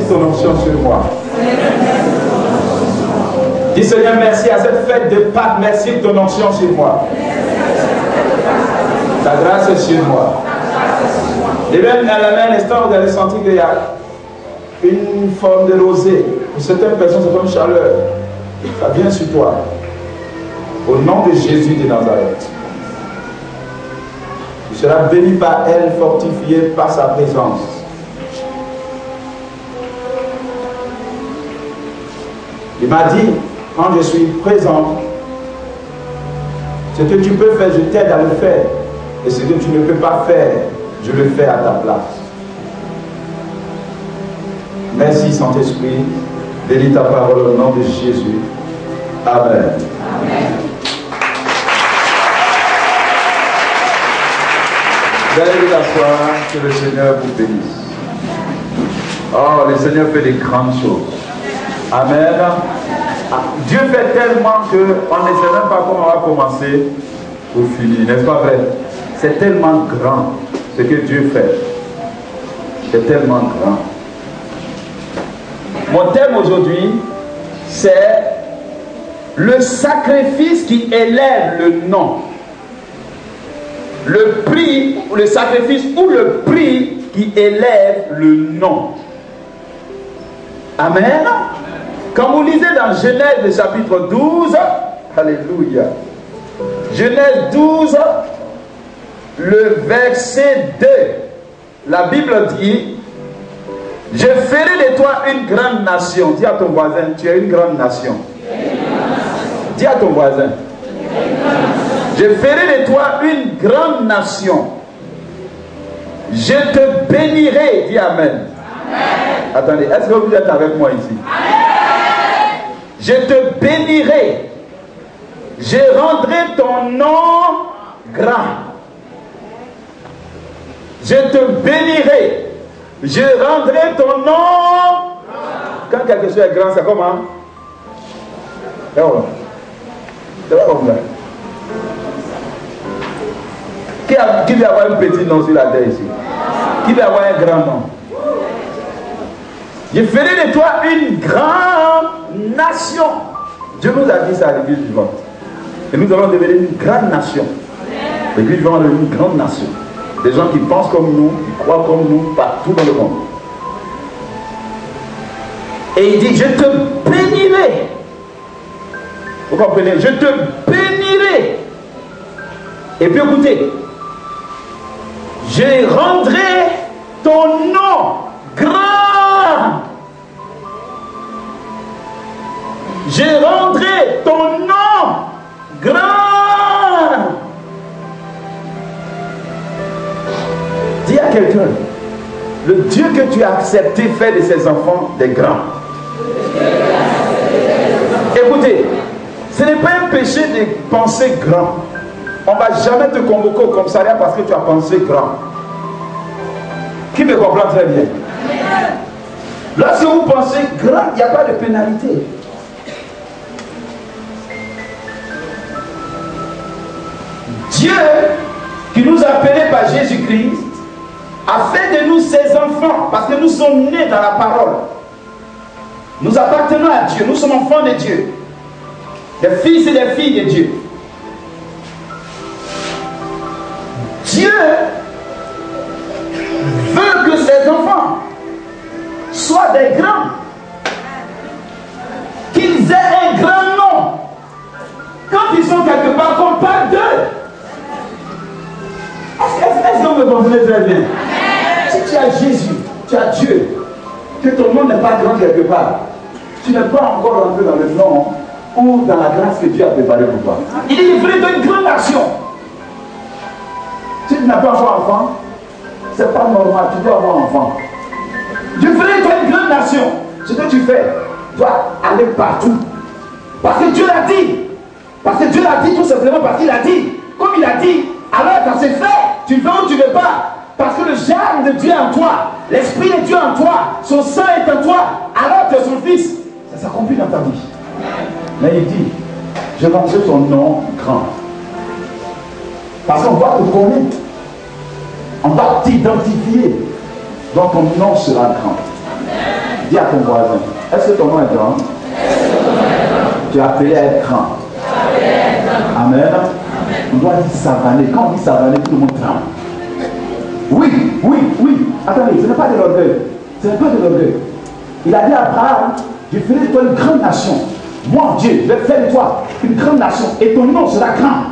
ton onction sur moi. Dis Seigneur, merci à cette fête de Pâques, merci de ton onction sur moi. Ta grâce est sur moi. Et même à la même instant, vous allez sentir qu'il y a une forme de rosée. Pour certaines personnes, c'est comme une chaleur. Ça vient sur toi. Au nom de Jésus de Nazareth. Tu seras béni par elle, fortifié par sa présence. Il m'a dit, quand je suis présent, ce que tu peux faire, je t'aide à le faire. Et ce que tu ne peux pas faire, je le fais à ta place. Merci Saint-Esprit. Bénis ta parole au nom de Jésus. Amen. Amen. Vous allez vous asseoir, que le Seigneur vous bénisse. Oh, le Seigneur fait des grandes choses. Amen. Dieu fait tellement qu'on ne sait même pas comment on va commencer ou finir, n'est-ce pas vrai? C'est tellement grand ce que Dieu fait. C'est tellement grand. Mon thème aujourd'hui, c'est le sacrifice qui élève le nom. Le prix, le sacrifice ou le prix qui élève le nom. Amen. Quand vous lisez dans Genèse le chapitre 12, alléluia. Genèse 12, le verset 2, la Bible dit, je ferai de toi une grande nation. Dis à ton voisin, tu es une grande nation. Dis à ton voisin, je ferai de toi une grande nation. Je te bénirai. Dis Amen. Amen. Attendez, est-ce que vous êtes avec moi ici? Amen. Je te bénirai. Je rendrai ton nom grand. Je te bénirai. Je rendrai ton nom. Quand quelque chose est grand, c'est comment? C'est pas comme ça. Qui veut avoir un petit nom sur la terre ici? Qui veut avoir un grand nom? Je ferai de toi une grande nation. Dieu nous a dit ça à l'église vivante. Et nous allons devenir une grande nation. L'église vivante est une grande nation. Des gens qui pensent comme nous, qui croient comme nous, partout dans le monde. Et il dit, je te bénirai. Vous comprenez? Je te bénirai. Et puis écoutez, je rendrai ton nom grand. Je rendrai ton nom grand. Dis à quelqu'un, le Dieu que tu as accepté fait de ses enfants des grands. Écoutez, ce n'est pas un péché de penser grand. On ne va jamais te convoquer au commissariat parce que tu as pensé grand. Qui me comprend très bien? Lorsque vous pensez grand, il n'y a pas de pénalité. Dieu, qui nous a appelés par Jésus-Christ, a fait de nous ses enfants, parce que nous sommes nés dans la parole. Nous appartenons à Dieu, nous sommes enfants de Dieu. Des fils et des filles de Dieu. Dieu veut que ses enfants soient des grands. Qu'ils aient un grand nom. Quand ils sont quelque part, qu'on parle d'eux. Est-ce que vous me comprenez très bien? Si tu as Jésus, tu as Dieu, que ton nom n'est pas grand quelque part, tu n'es pas encore rentré dans le nom ou dans la grâce que Dieu a préparée pour toi. Il est livré d'une grande action. Si tu n'as pas encore enfant, c'est pas normal, tu dois avoir enfant. Dieu ferait toi une grande nation. Ce que tu fais doit aller partout. Parce que Dieu l'a dit. Parce que Dieu l'a dit tout simplement parce qu'il a dit. Comme il a dit, alors quand c'est fait, tu veux ou tu ne veux pas. Parce que le germe de Dieu est en toi, l'esprit de Dieu en toi, son sang est en toi, alors tu es son fils. Ça s'accomplit dans ta vie. Mais il dit, je rendrai ton nom grand. Parce qu'on va te connaître. On va t'identifier. Donc ton nom sera grand. Dis à ton voisin, est-ce que ton nom est grand? Tu es appelé à être grand. Amen. On doit dire savaner. Quand on dit savaner, tout le monde tremble. Oui, oui, oui. Attendez, ce n'est pas de l'orgueil. Ce n'est pas de l'orgueil. Il a dit à Abraham, je ferai de toi une grande nation. Moi, Dieu, je vais faire de toi une grande nation. Et ton nom sera grand.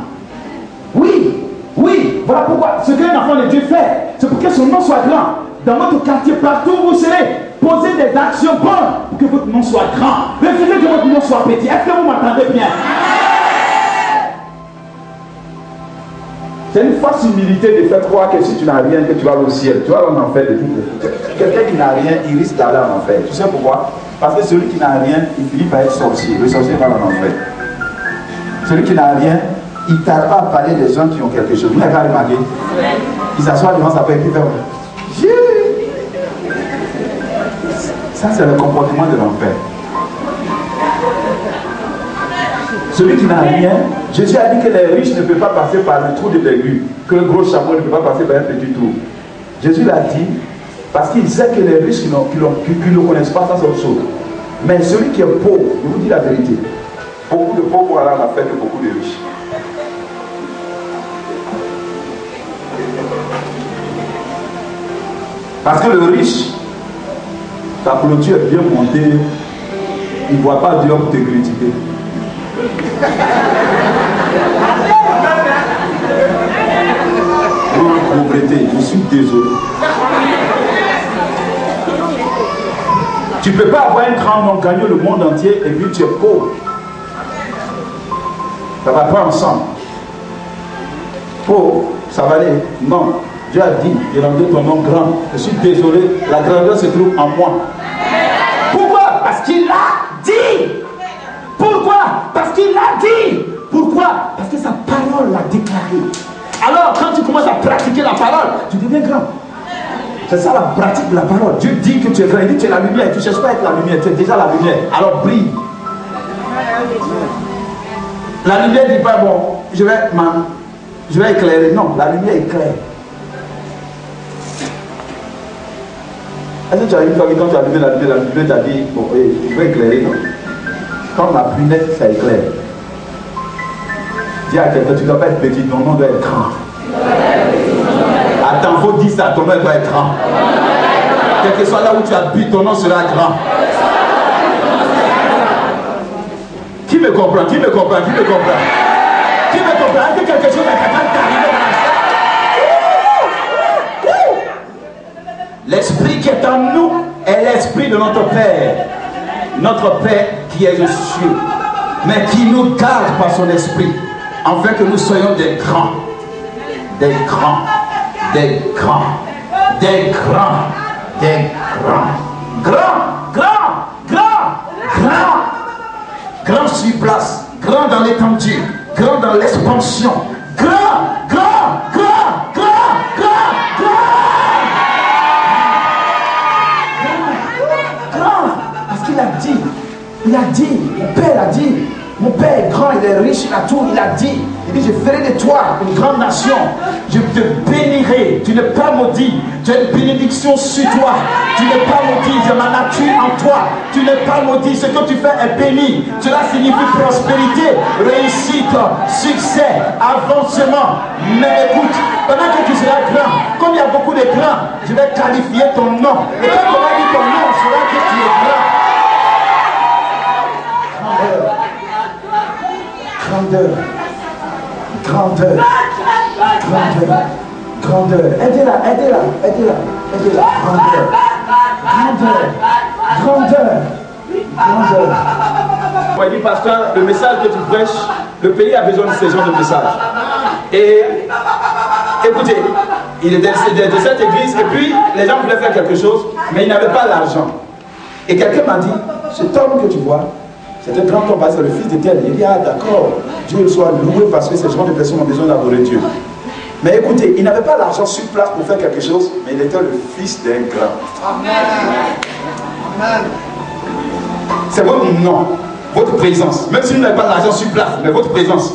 Oui, oui. Voilà pourquoi ce qu'un enfant de Dieu fait, c'est pour que son nom soit grand. Dans votre quartier, partout où vous serez, posez des actions bonnes pour que votre nom soit grand. Refusez que votre nom soit petit. Est-ce que vous m'entendez bien? C'est une fausse humilité de faire croire que si tu n'as rien, que tu vas au ciel. Tu vas en enfer de toutes les choses. Quelqu'un qui n'a rien, il risque d'aller en enfer. Tu sais pourquoi? Parce que celui qui n'a rien, il finit par être sorcier. Le sorcier va en enfer. Celui qui n'a rien, il ne tarde pas à parler des gens qui ont quelque chose. Vous n'avez pas remarqué? Il s'assoit devant sa paix et il fait ça, c'est le comportement de l'enfer. Celui qui n'a rien, Jésus a dit que les riches ne peuvent pas passer par le trou de l'aiguille, que le gros chameau ne peut pas passer par un petit trou. Jésus l'a dit parce qu'il sait que les riches qui ne le connaissent pas, ça c'est autre chose. Mais celui qui est pauvre, je vous dis la vérité, beaucoup de pauvres à la fête de beaucoup de riches. Parce que le riche, ta clôture est bien montée, il ne voit pas Dieu pour te critiquer. Pauvreté, je suis désolé. Tu ne peux pas avoir un grand nom, gagner le monde entier et puis tu es pauvre. Ça ne va pas ensemble. Pauvre, ça va aller. Non. Dieu a dit, j'ai rendu ton nom grand. Je suis désolé, la grandeur se trouve en moi. Pourquoi? Parce qu'il l'a dit. Pourquoi? Parce qu'il l'a dit. Pourquoi? Parce que sa parole l'a déclaré. Alors, quand tu commences à pratiquer la parole, tu deviens grand. C'est ça la pratique de la parole. Dieu dit que tu es grand, il dit que tu es la lumière. Tu ne cherches pas à être la lumière, tu es déjà la lumière. Alors brille. La lumière ne dit pas, bon, je vais éclairer. Non, la lumière éclaire. Est-ce que tu as une fois que quand tu as allumé la lumière t'a dit, bon, je vais éclairer, non? Quand ma prunette, ça éclaire. Dis à quelqu'un, tu ne dois pas être petit, ton nom doit être grand. Attends, il faut dire ça, ton nom doit être grand. Quel que soit là où tu habites, ton nom sera grand. Qui me comprend? Qui me comprend? Qui me comprend? Qui me comprend? Est-ce que quelque chose est capable d'arriver dans la salle? L'esprit qui est en nous est l'esprit de notre Père. Notre Père qui est aux cieux, mais qui nous garde par son esprit, afin que nous soyons des grands, des grands, des grands, des grands, des grands, grand sur place, grand dans l'étendue, grand dans l'expansion, grand, parce qu'il a dit, mon Père a dit, mon Père est grand, il est riche, il a tout, il a dit, je ferai de toi une grande nation, je te bénirai, tu n'es pas maudit, tu as une bénédiction sur toi, tu n'es pas maudit, j'ai ma nature en toi, tu n'es pas maudit, ce que tu fais est béni, cela signifie prospérité, réussite, succès, avancement. Mais écoute, pendant que tu seras grand, comme il y a beaucoup de grands, je vais qualifier ton nom, et quand on va dire ton nom, on saura que tu es grand. Grandeur. Aidez-la. Grandeur. Moi, dit pasteur, le message que tu prêches, le pays a besoin de ce genre de message. Et écoutez, il est de cette église, et puis les gens voulaient faire quelque chose, mais ils n'avaient pas l'argent. Et quelqu'un m'a dit, cet homme que tu vois, c'est un grand homme, c'est le fils d'Éternel. Il dit, ah d'accord, Dieu soit loué parce que ces gens de personnes ont besoin d'adorer Dieu. Mais écoutez, il n'avait pas l'argent sur place pour faire quelque chose, mais il était le fils d'un grand. Amen. C'est votre nom, votre présence. Même si vous n'avez pas l'argent sur place, mais votre présence,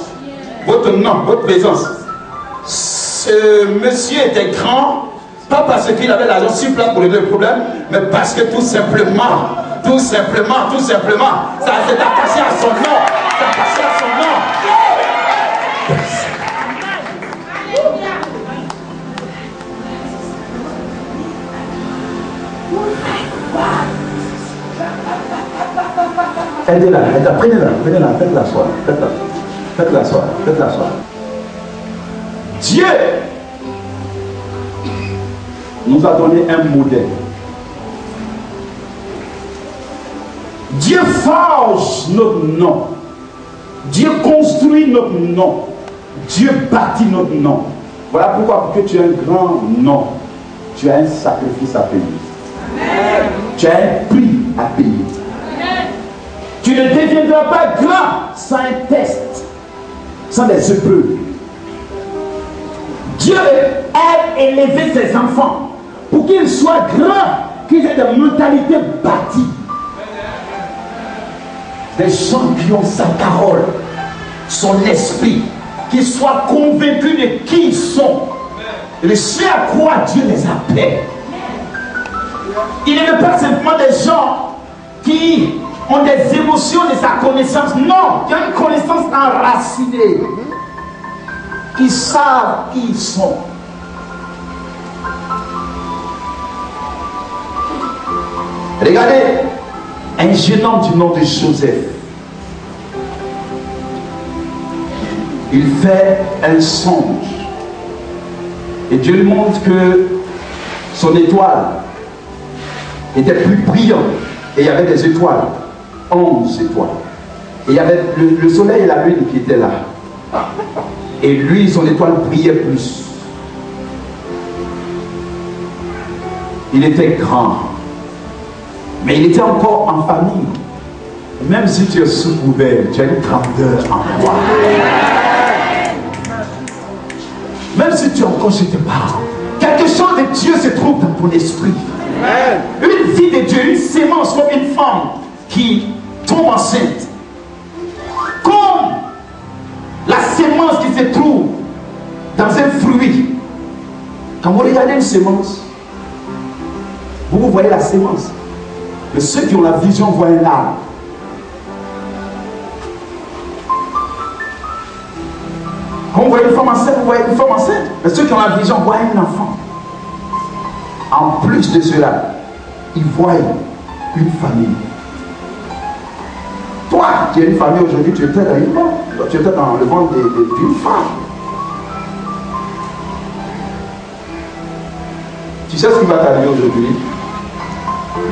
votre nom, votre présence. Ce monsieur était grand, Pas parce qu'il avait l'argent sur place pour régler le problème, mais parce que tout simplement, ça s'est attaché à son nom. C'est attaché à son nom. Aidez-la, prenez-la, faites-la asseoir. Dieu nous a donné un modèle. Dieu forge notre nom. Dieu construit notre nom. Dieu bâtit notre nom. Voilà pourquoi, pour que tu aies un grand nom, tu as un sacrifice à payer. Amen. Tu as un prix à payer. Amen. Tu ne deviendras pas grand sans un test, sans des épreuves. Dieu aime élever ses enfants pour qu'ils soient grands, qu'ils aient des mentalités bâties. Des gens qui ont sa parole, son esprit, qui soient convaincus de qui ils sont, de ce à quoi Dieu les appelle. Il ne veut pas simplement des gens qui ont des émotions de sa connaissance. Non, qui ont une connaissance enracinée, qui savent qui ils sont. Regardez, un jeune homme du nom de Joseph. Il fait un songe. Et Dieu lui montre que son étoile était plus brillante. Et il y avait des étoiles. 11 étoiles. Et il y avait le soleil et la lune qui étaient là. Et lui, son étoile brillait plus. Il était grand. Mais il était encore en famille. Même si tu es sous couvert, tu as une grandeur en toi. Même si tu es encore chez tes parents, quelque chose de Dieu se trouve dans ton esprit. Une vie de Dieu, une sémence comme une femme qui tombe enceinte. Comme la sémence qui se trouve dans un fruit. Quand vous regardez une sémence, vous voyez la sémence. Mais ceux qui ont la vision voient un arbre. Quand vous voyez une femme enceinte, vous voyez une femme enceinte. Mais ceux qui ont la vision voient un enfant. En plus de cela, ils voient une famille. Toi, tu es une famille aujourd'hui, tu étais dans une femme. Tu étais dans le ventre d'une femme. Tu sais ce qui va t'arriver aujourd'hui?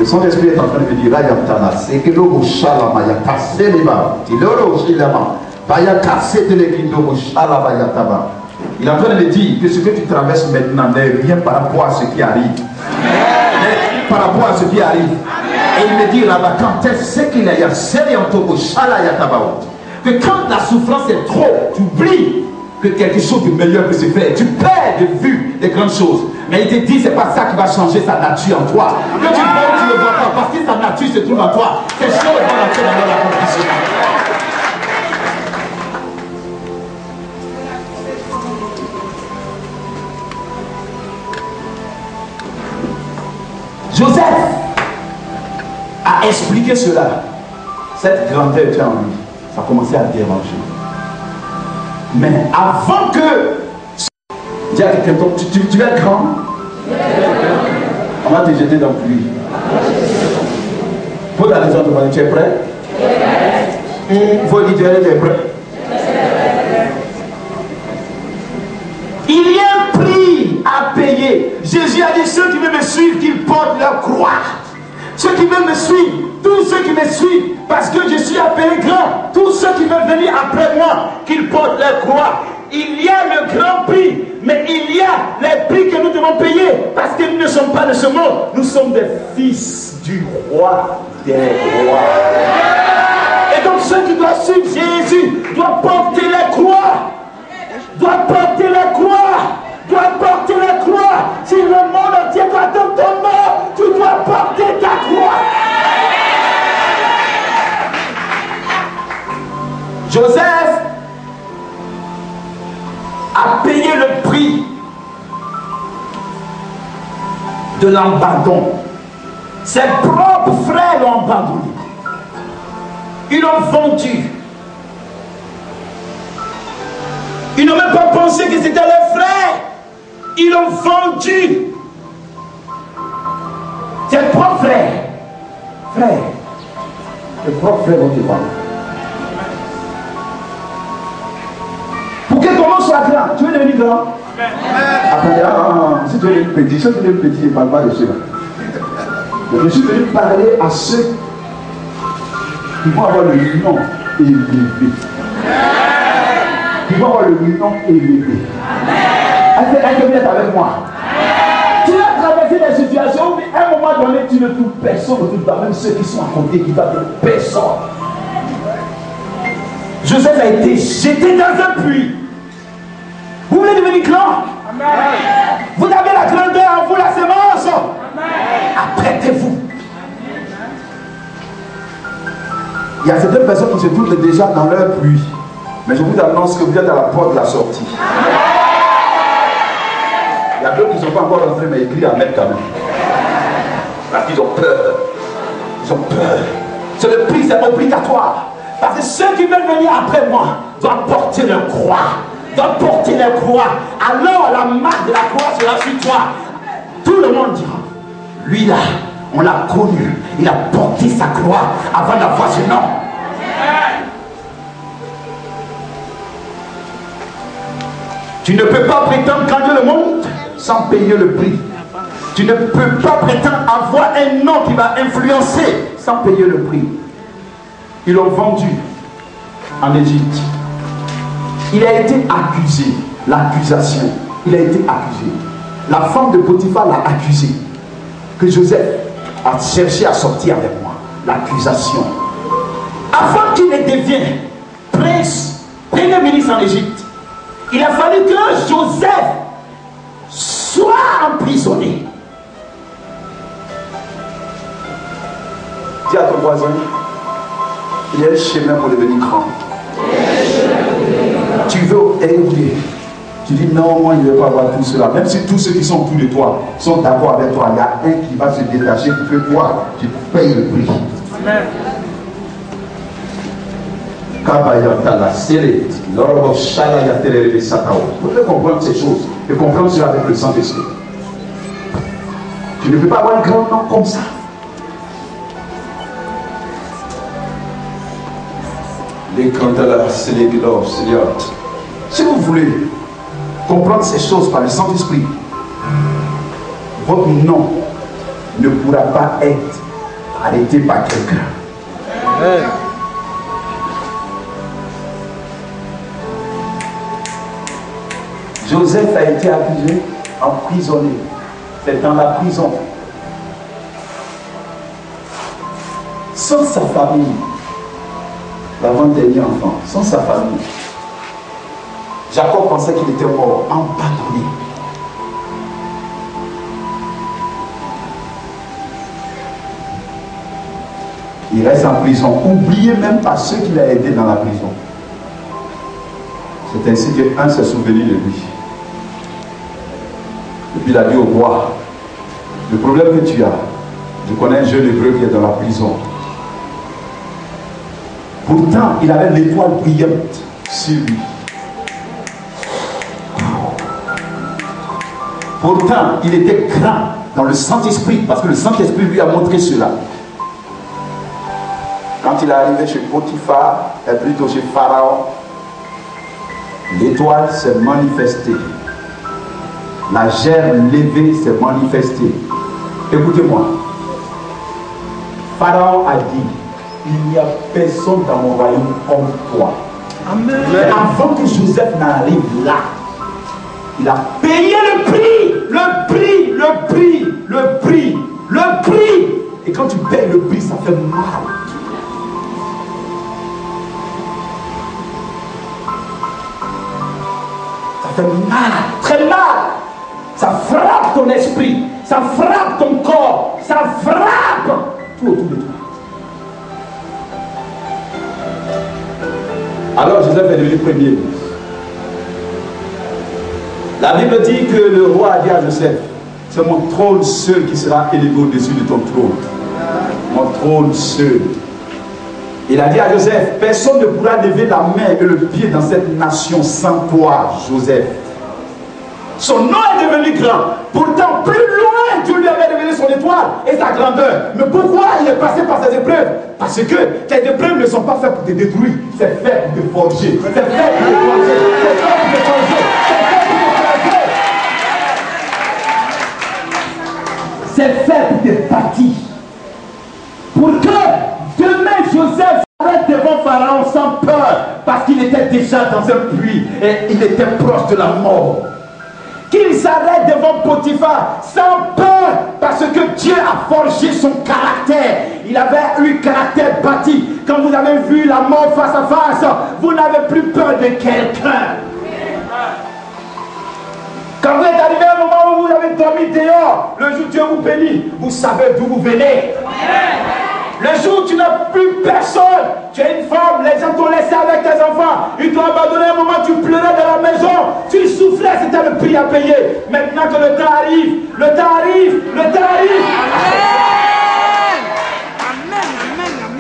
Le Saint-Esprit est en train de me dire, c'est que l'eau chalama, il y a cassé les mains. Il est en train de me dire que ce que tu traverses maintenant n'est rien par rapport à ce qui arrive. Par rapport à ce qui arrive. Et il me dit là-bas, quand est-ce qu'il y a que quand la souffrance est trop, tu oublies que quelque chose de meilleur peut se faire. Tu perds de vue des grandes choses. Mais il te dit, c'est pas ça qui va changer sa nature en toi. Que tu vois ou tu ne vois pas, parce que sa nature se trouve en toi. Ces choses vont rentrer dans la compétition. Joseph a expliqué cela. Cette grandeur était en lui. Ça a commencé à déranger. Mais avant que... Dis à quelqu'un, tu es grand. On va te jeter dans le pluie. Pour la raison de demander, tu es prêt? Il faut dire, tu es prêt. Il y a un prix à payer. Jésus a dit, ceux qui veulent me suivre, qu'ils portent leur croix. Ceux qui veulent me suivre, tous ceux qui me suivent, parce que je suis appelé grand, tous ceux qui veulent venir après moi, qu'ils portent leur croix. Il y a le grand prix, mais il y a les prix que nous devons payer, parce que nous ne sommes pas de ce monde, nous sommes des fils du roi des rois. Et donc ceux qui doivent suivre Jésus doivent porter la croix, doivent porter la croix, doivent porter la croix. Si le monde entier doit attendre ton mort, tu dois porter ta croix. Joseph a payé le prix de l'abandon. Ses propres frères l'ont abandonné. Ils l'ont vendu. Ils n'ont même pas pensé que c'était leur frère. Ils l'ont vendu. Ses propres frères. Frère. Tes propres frères vont te vendre. Pour que ton nom soit grand, tu veux devenir grand? Attendez, si tu es petit, si tu es petit, je ne parle pas de ceux-là. Je suis venu parler à ceux qui vont avoir le nom élevé. Qui vont avoir le nom élevé. Est-ce que vous êtes avec moi? Tu vas traverser des situations où à un moment donné, tu ne trouves personne autour de toi, même ceux qui sont à côté, qui va trouver personne. Joseph a été jeté dans un puits. Vous voulez devenir grand? Vous avez la grandeur en vous, la sémence. Apprêtez-vous. Il y a certaines personnes qui se trouvent déjà dans leur pluie. Mais je vous annonce que vous êtes à la porte de la sortie. Il y a d'autres qui ne sont pas encore rentrés, mais ils crient à mettre quand même. Parce qu'ils ont peur. Ils ont peur. C'est le prix, c'est obligatoire. Parce que ceux qui veulent venir après moi doivent porter leur croix. Doivent porter leur croix. Alors la marque de la croix sera sur toi. Tout le monde dira, lui là, on l'a connu. Il a porté sa croix avant d'avoir ce nom. Tu ne peux pas prétendre gagner le monde sans payer le prix. Tu ne peux pas prétendre avoir un nom qui va influencer sans payer le prix. Ils l'ont vendu en Égypte. Il a été accusé. L'accusation. Il a été accusé. La femme de Potiphar l'a accusé. Que Joseph a cherché à sortir avec moi. L'accusation. Avant qu'il ne devienne prince, premier ministre en Égypte, il a fallu que Joseph soit emprisonné. Dis à ton voisin, il y a un chemin pour devenir grand. Tu veux élever. Tu dis non, moi je ne vais pas avoir tout cela. Même si tous ceux qui sont autour de toi sont d'accord avec toi, il y a un qui va se détacher pour que toi, tu payes le prix. Amen. Vous devez comprendre ces choses et comprendre cela avec le Saint-Esprit. Tu ne peux pas avoir un grand nom comme ça. Les cantalas, c'est les gloires, Seigneur. Si vous voulez comprendre ces choses par le Saint-Esprit, votre nom ne pourra pas être arrêté par quelqu'un. Joseph a été accusé, emprisonné. C'est dans la prison. Sans sa famille, l'avant-dernier enfant, sans sa famille. Jacob pensait qu'il était mort, abandonné. Il reste en prison, oublié même par ceux qui l'ont aidé dans la prison. C'est ainsi qu'un s'est souvenu de lui. Et puis il a dit au roi, le problème que tu as, je connais un jeune hébreu qui est dans la prison. Pourtant, il avait l'étoile brillante sur lui. Pourtant, il était grand dans le Saint-Esprit, parce que le Saint-Esprit lui a montré cela. Quand il est arrivé chez Potiphar, et plutôt chez Pharaon, l'étoile s'est manifestée. La gerbe levée s'est manifestée. Écoutez-moi. Pharaon a dit, il n'y a personne dans mon royaume comme toi. Amen. Mais avant que Joseph n'arrive là, il a payé le prix, le prix, le prix, le prix, le prix. Et quand tu payes le prix, ça fait mal. Ça fait mal, très mal. Ça frappe ton esprit, ça frappe ton corps, ça frappe tout autour de toi. Alors Joseph est devenu premier ministre. La Bible dit que le roi a dit à Joseph, c'est mon trône seul qui sera élevé au-dessus de ton trône. Mon trône seul. Il a dit à Joseph, personne ne pourra lever la main et le pied dans cette nation sans toi, Joseph. Son nom est devenu grand. Pourtant, plus loin, Dieu lui avait révélé son étoile et sa grandeur. Mais pourquoi il est passé par ces épreuves? Parce que tes épreuves ne sont pas faites pour te détruire. C'est fait pour te forger. C'est fait pour te forger. C'est fait pour te forger. C'est fait pour te bâtir. Pour que demain Joseph s'arrête devant Pharaon sans peur. Parce qu'il était déjà dans un puits et il était proche de la mort. Qu'il s'arrête devant Potiphar sans peur parce que Dieu a forgé son caractère. Il avait eu caractère bâti. Quand vous avez vu la mort face à face, vous n'avez plus peur de quelqu'un. Quand vous êtes arrivé à un moment où vous avez dormi dehors, le jour où Dieu vous bénit, vous savez d'où vous venez. Le jour où tu n'as plus personne, tu es une femme, les gens t'ont laissé avec tes enfants, ils t'ont abandonné un moment, tu pleurais dans la maison, tu souffrais, c'était le prix à payer. Maintenant que le temps arrive, le temps arrive, le temps arrive.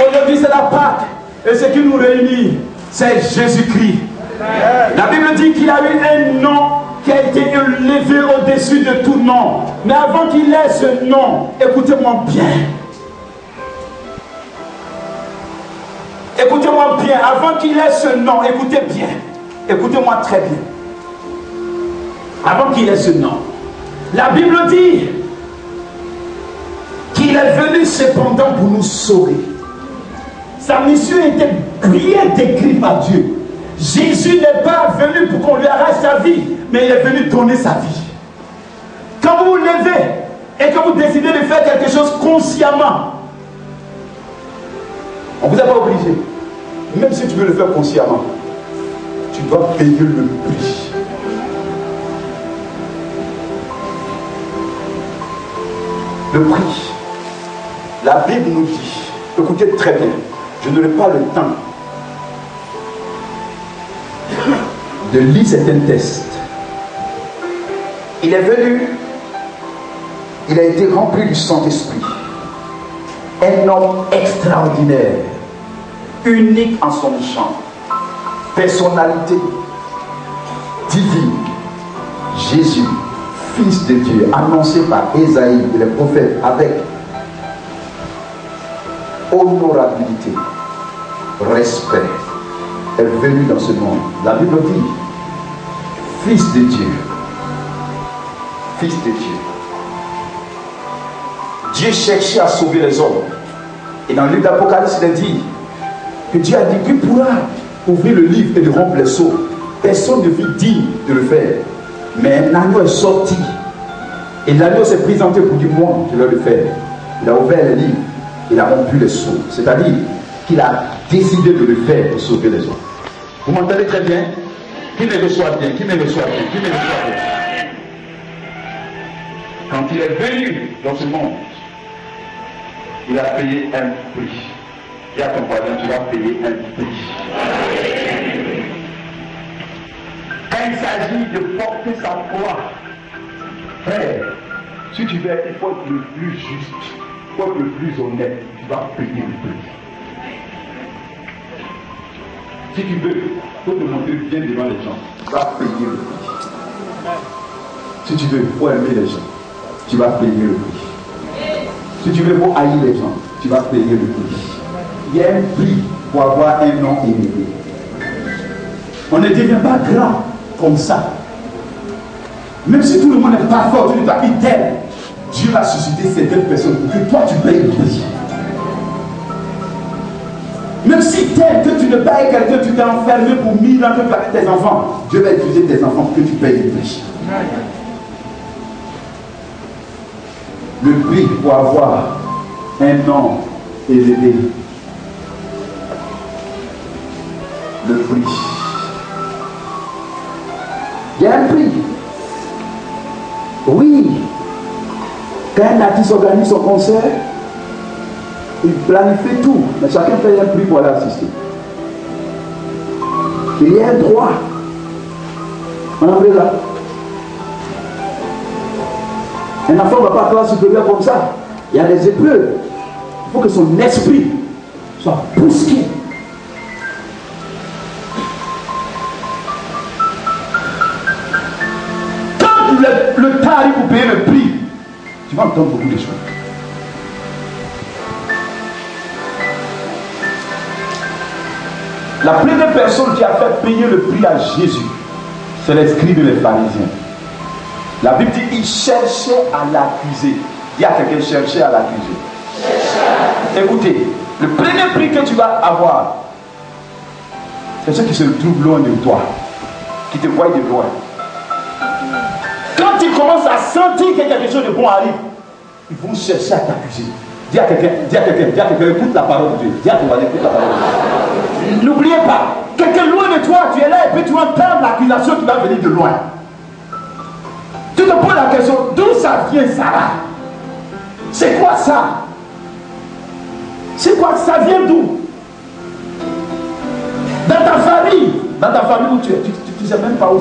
Aujourd'hui c'est la Pâque, et ce qui nous réunit, c'est Jésus-Christ. La Bible dit qu'il a eu un nom qui a été élevé au-dessus de tout nom. Mais avant qu'il ait ce nom, écoutez-moi bien. Écoutez-moi bien, avant qu'il ait ce nom, écoutez bien. Écoutez-moi très bien. Avant qu'il ait ce nom, la Bible dit qu'il est venu cependant pour nous sauver. Sa mission était bien décrite par Dieu. Jésus n'est pas venu pour qu'on lui arrache sa vie, mais il est venu donner sa vie. Quand vous vous levez et que vous décidez de faire quelque chose consciemment, on ne vous a pas obligé. Même si tu veux le faire consciemment, tu dois payer le prix. Le prix. La Bible nous dit, écoutez très bien, je n'aurai pas le temps de lire certains tests. Il est venu, il a été rempli du Saint-Esprit. Un homme extraordinaire, unique en son genre, personnalité divine, Jésus, Fils de Dieu, annoncé par Ésaïe et les prophètes avec honorabilité, respect, est venu dans ce monde. La Bible dit, Fils de Dieu, Fils de Dieu. Dieu cherchait à sauver les hommes. Et dans le livre d'Apocalypse, il est dit que Dieu a dit qu'il pourra ouvrir le livre et de rompre les sceaux. Personne ne fut digne de le faire. Mais un agneau est sorti. Et l'agneau s'est présenté pour dire, moi, je vais le faire. Il a ouvert le livre, il a rompu les sceaux. C'est-à-dire qu'il a décidé de le faire pour sauver les hommes. Vous m'entendez très bien? Qui me reçoit bien? Qui me reçoit bien? Qui me reçoit bien? Quand il est venu dans ce monde, il a payé un prix. Et à ton voisin, tu vas payer un prix. Quand il s'agit de porter sa croix, frère, si tu veux, il faut être le plus juste, il faut être le plus honnête, tu vas payer le prix. Si tu veux, il faut te montrer bien devant les gens, tu vas payer le prix. Si tu veux, il faut aimer les gens, tu vas payer le prix. Si tu veux, pour haïr les gens, tu vas payer le prix. Il y a un prix pour avoir un nom élevé. On ne devient pas grand comme ça. Même si tout le monde n'est pas fort, tu n'es pas idéal, Dieu va susciter certaines personnes pour que toi tu payes le prix. Même si tel que tu ne payes quelqu'un, tu t'es enfermé pour 1000 ans avec tes enfants, Dieu va utiliser tes enfants pour que tu payes le prix. Le prix pour avoir un nom élevé. Le prix. Il y a un prix. Oui. Quand un artiste organise son concert, il planifie tout, mais chacun paye un prix pour aller assister. Il y a un droit. On a pris là. Un enfant ne va pas classe supérieure comme ça. Il y a des épreuves. Il faut que son esprit soit poussé. Quand le temps arrive pour payer le prix, tu vas entendre beaucoup de choses. La première personne qui a fait payer le prix à Jésus, c'est les scribes et les pharisiens. La Bible dit qu'ils cherchaient à l'accuser. Il y a quelqu'un qui cherchait à l'accuser. Écoutez, le premier prix que tu vas avoir, c'est ceux qui se trouvent loin de toi, qui te voient de loin. Quand tu commences à sentir que quelque chose de bon arrive, ils vont chercher à t'accuser. Dis à quelqu'un, écoute la parole de Dieu. Dis à ton voisin, écoute la parole de Dieu. N'oubliez pas, quelqu'un loin de toi, tu es là et puis tu entends l'accusation qui va venir de loin. Tu te poses la question, d'où ça vient ça là? C'est quoi ça? C'est quoi? Ça vient d'où? Dans ta famille où tu es, tu ne sais même pas où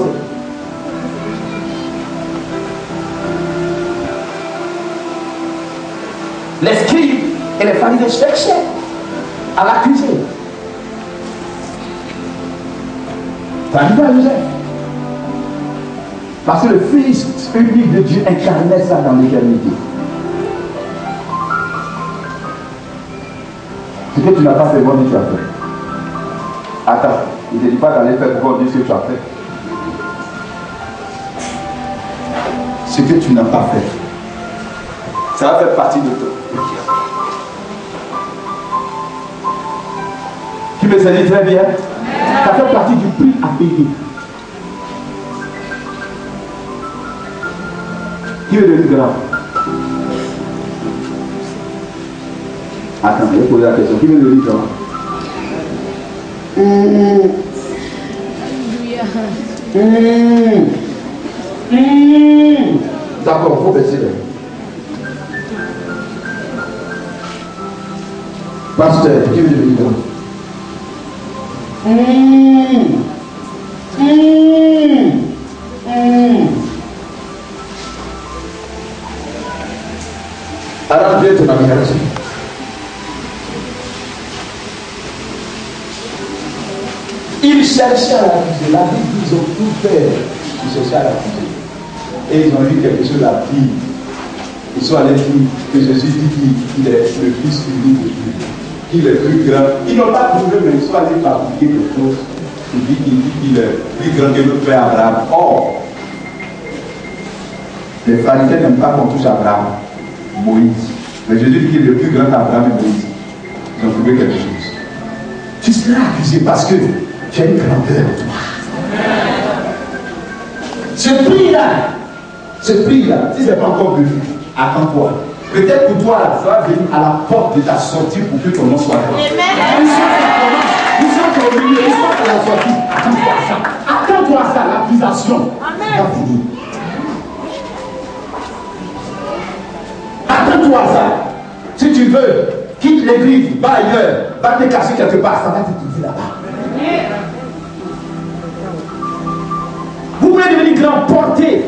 c'est. Les scribes et les pharisiens cherchaient à l'accuser. Ça arrive à Joseph. Parce que le Fils unique de Dieu incarnait ça dans l'éternité. Ce que tu n'as pas fait, moi, tu as fait. Attends, il ne te dit pas d'aller faire pour dire ce que tu as fait. Ce que tu n'as pas fait, ça va faire partie de toi. Tu me sais très bien. Ça fait partie du prix à payer. Qui veut devenir grand? Attends, je vais poser la question. Qui veut devenir grand? D'accord, il faut baisser les. Pasteur, qui veut devenir grand? Alors Dieu ton admiration. Ils cherchaient à l'accuser. La Bible dit qu'ils ont tout fait. Ils cherchaient à l'accuser. Et ils ont eu quelque chose à dire. Ils sont allés dire que Jésus dit qu'il est le Fils unique de Dieu. Qu'il est plus grand. Ils n'ont pas trouvé, mais ils sont allés fabriquer quelque chose. Il dit qu'il est plus grand que notre père Abraham. Or, les pharisiens n'aiment pas qu'on touche Abraham, Moïse. Mais Jésus dit qu'il est le plus grand qu'Abraham et Moïse. Ils ont trouvé quelque chose. Tu seras accusé parce que tu as une grandeur en toi. Ce prix-là, si ce n'est pas encore venu, attends-toi. Peut-être pour toi, là, ça va venir à la porte de ta sortie pour que ton nom soit grand. Ils sont au milieu, ils sont à la sortie. Attends-toi à ça. Attends-toi à ça, l'accusation. Amen. Attends-toi à ça. Si tu veux, quitte l'église, va ailleurs, va te cacher quelque part, ça va te dire là-bas. Vous voulez devenir grand, porter.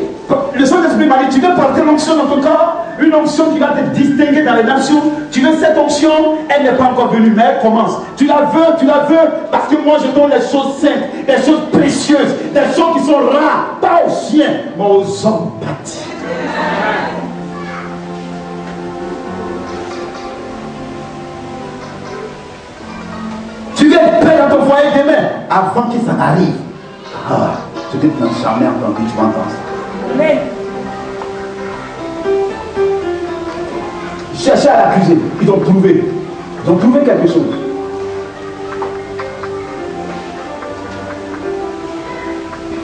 Le Saint-Esprit m'a dit, tu veux porter l'onction dans ton corps, une onction qui va te distinguer dans les nations. Tu veux cette onction, elle n'est pas encore venue, mais elle commence. Tu la veux, parce que moi je donne les choses saintes, des choses précieuses, des choses qui sont rares, pas aux chiens, mais aux hommes bâtis. Tu veux être paix dans ton foyer demain, avant que ça n'arrive. Ah, ce que tu n'as jamais entendu, tu vas entendre ça. Amen. Cherchez à l'accuser. Ils ont trouvé. Ils ont trouvé quelque chose.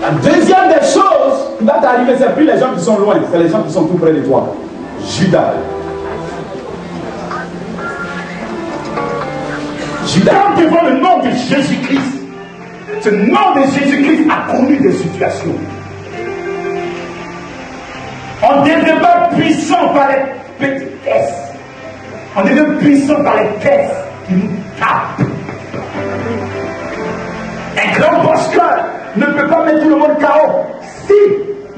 La deuxième des choses qui va t'arriver, c'est plus les gens qui sont loin, c'est les gens qui sont tout près de toi. Judas. Judas, devant le nom de Jésus-Christ, ce nom de Jésus-Christ a connu des situations. On ne devient pas puissant par les petitesses. On devient puissant par les caisses qui nous tapent. Un grand boxeur ne peut pas mettre tout le monde KO si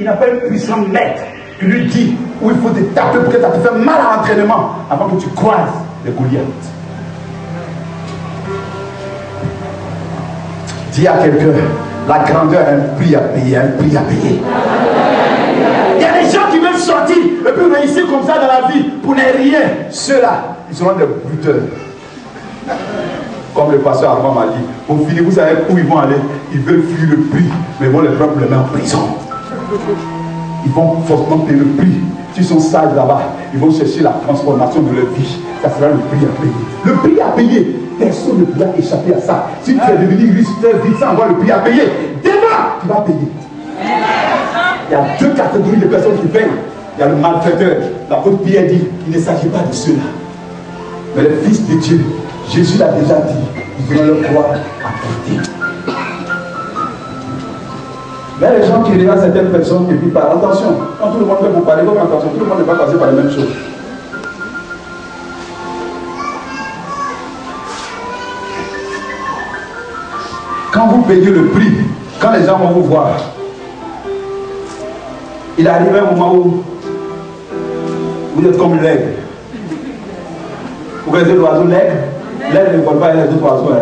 il n'a pas une puissante maître Il lui dit où il faut te taper pour que ça te fasse mal à l'entraînement avant que tu croises les Goliaths. Dis à quelqu'un, la grandeur a un prix à payer, un prix à payer. Il y a des gens qui veulent sortir et puis réussir comme ça dans la vie pour ne rien. Ceux-là, ils seront des bruteurs. Comme le pasteur avant m'a dit, pour finir, vous savez où ils vont aller? Ils veulent fuir le prix, mais ils vont les prendre les mains en prison. Ils vont forcément payer le prix. S'ils sont sages là-bas, ils vont chercher la transformation de leur vie. Ça sera le prix à payer. Le prix à payer, personne ne pourra échapper à ça. Si tu es devenu riche, très vite sans avoir le prix à payer, demain, tu vas payer. Il y a deux catégories de personnes qui payent. Il y a le malfaiteur. L'apôtre Pierre dit, il ne s'agit pas de ceux-là. Mais les fils de Dieu, Jésus l'a déjà dit, ils auront leur croix à porter. Mais les gens qui regardent certaines personnes et puis parlent, attention, quand tout le monde peut vous parler, votre attention, tout le monde ne va pas passer par les mêmes choses. Quand vous payez le prix, quand les gens vont vous voir, il arrive un moment où vous êtes comme l'aigle. Vous connaissez l'oiseau l'aigle? L'aigle ne vole pas, il y a les autres oiseaux.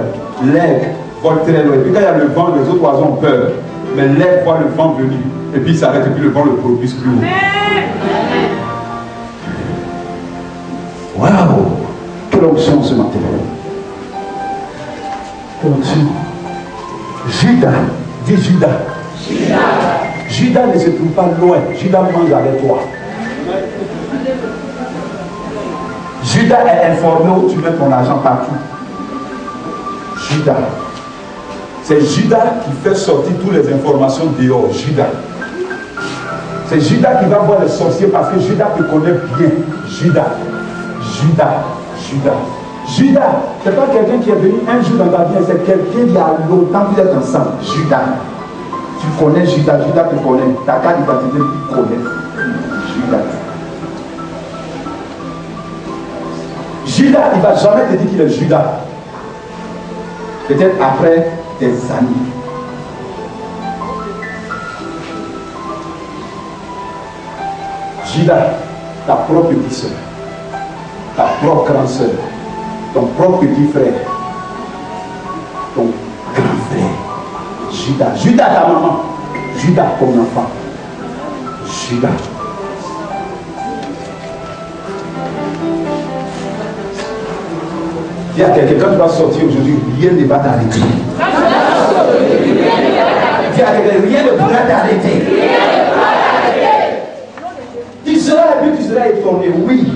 L'aigle vole très loin. Et puis quand il y a le vent, les autres oiseaux ont peur. Mais l'aigle voit le vent venir. Et puis il s'arrête et puis le vent le propulse plus haut. Waouh! Quelle onction ce matin! Quelle onction! Judas, dis Judas. Judas ne se trouve pas loin. Judas mange avec toi. Judas est informé où tu mets ton argent partout. Judas. C'est Judas qui fait sortir toutes les informations dehors. Judas. C'est Judas qui va voir les sorciers parce que Judas te connaît bien. Judas. Judas, ce n'est pas quelqu'un qui est venu un jour dans ta vie, c'est quelqu'un qui a longtemps que vous êtes ensemble. Judas. Tu connais Judas, Judas te connaît. Ta carte d'identité, tu connais. Judas. Judas, il ne va jamais te dire qu'il est Judas. Peut-être après des années. Judas, ta propre petite soeur, ta propre grande soeur, ton propre petit frère, ton grand frère. Judas, Judas ta maman, Judas ton enfant, Judas. Il y a quelqu'un, quand tu vas sortir aujourd'hui, rien ne va t'arrêter. Il y a rien ne pourra t'arrêter. Tu seras et puis tu seras étonné. Oui,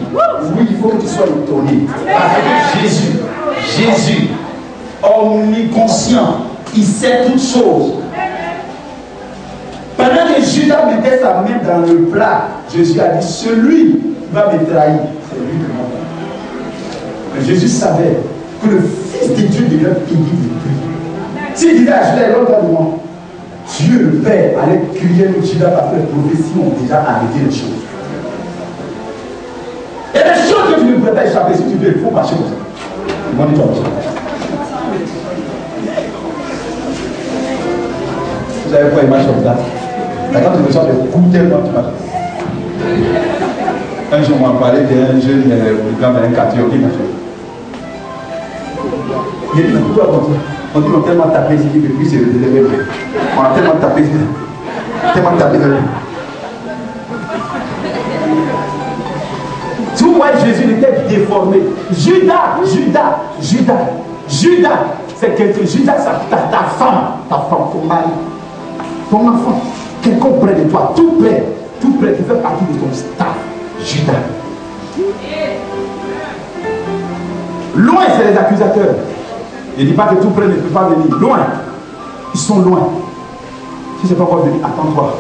il faut que tu sois étonné. Parce que Jésus, omniconscient, il sait toutes choses. Pendant que Judas mettait sa main dans le plat, Jésus a dit, celui qui va me trahir, c'est lui de mon. Mais Jésus savait que le Fils de Dieu devait payer le prix. S'il disait à Judas, l'autre, Dieu le Père allait crier le Judas parce que les prophéties ont déjà arrêté les choses. Et les choses que tu ne pourrais pas échapper, si tu veux, il faut marcher comme ça. Ils vont dire comme ça. Vous savez pourquoi il marche comme ça? Quand tu reçois des coups tellement tu marches. Un jour, on m'a parlé d'un jeune dans un quartier qui marche. Il dit, mais pourquoi on dit qu'on a tellement tapé ici que puis c'est le on a tellement tapé ici. Si vous voyez Jésus, il était déformé. Judas, c'est quelqu'un. Judas, c'est ta femme, ton mari, ton enfant, quelqu'un près de toi, tout près, qui fait partie de ton staff. Judas. Loin, c'est les accusateurs. Je ne dis pas que tout près ne peut pas venir. Loin. Ils sont loin. Si ce n'est pas encore venu, attends-toi.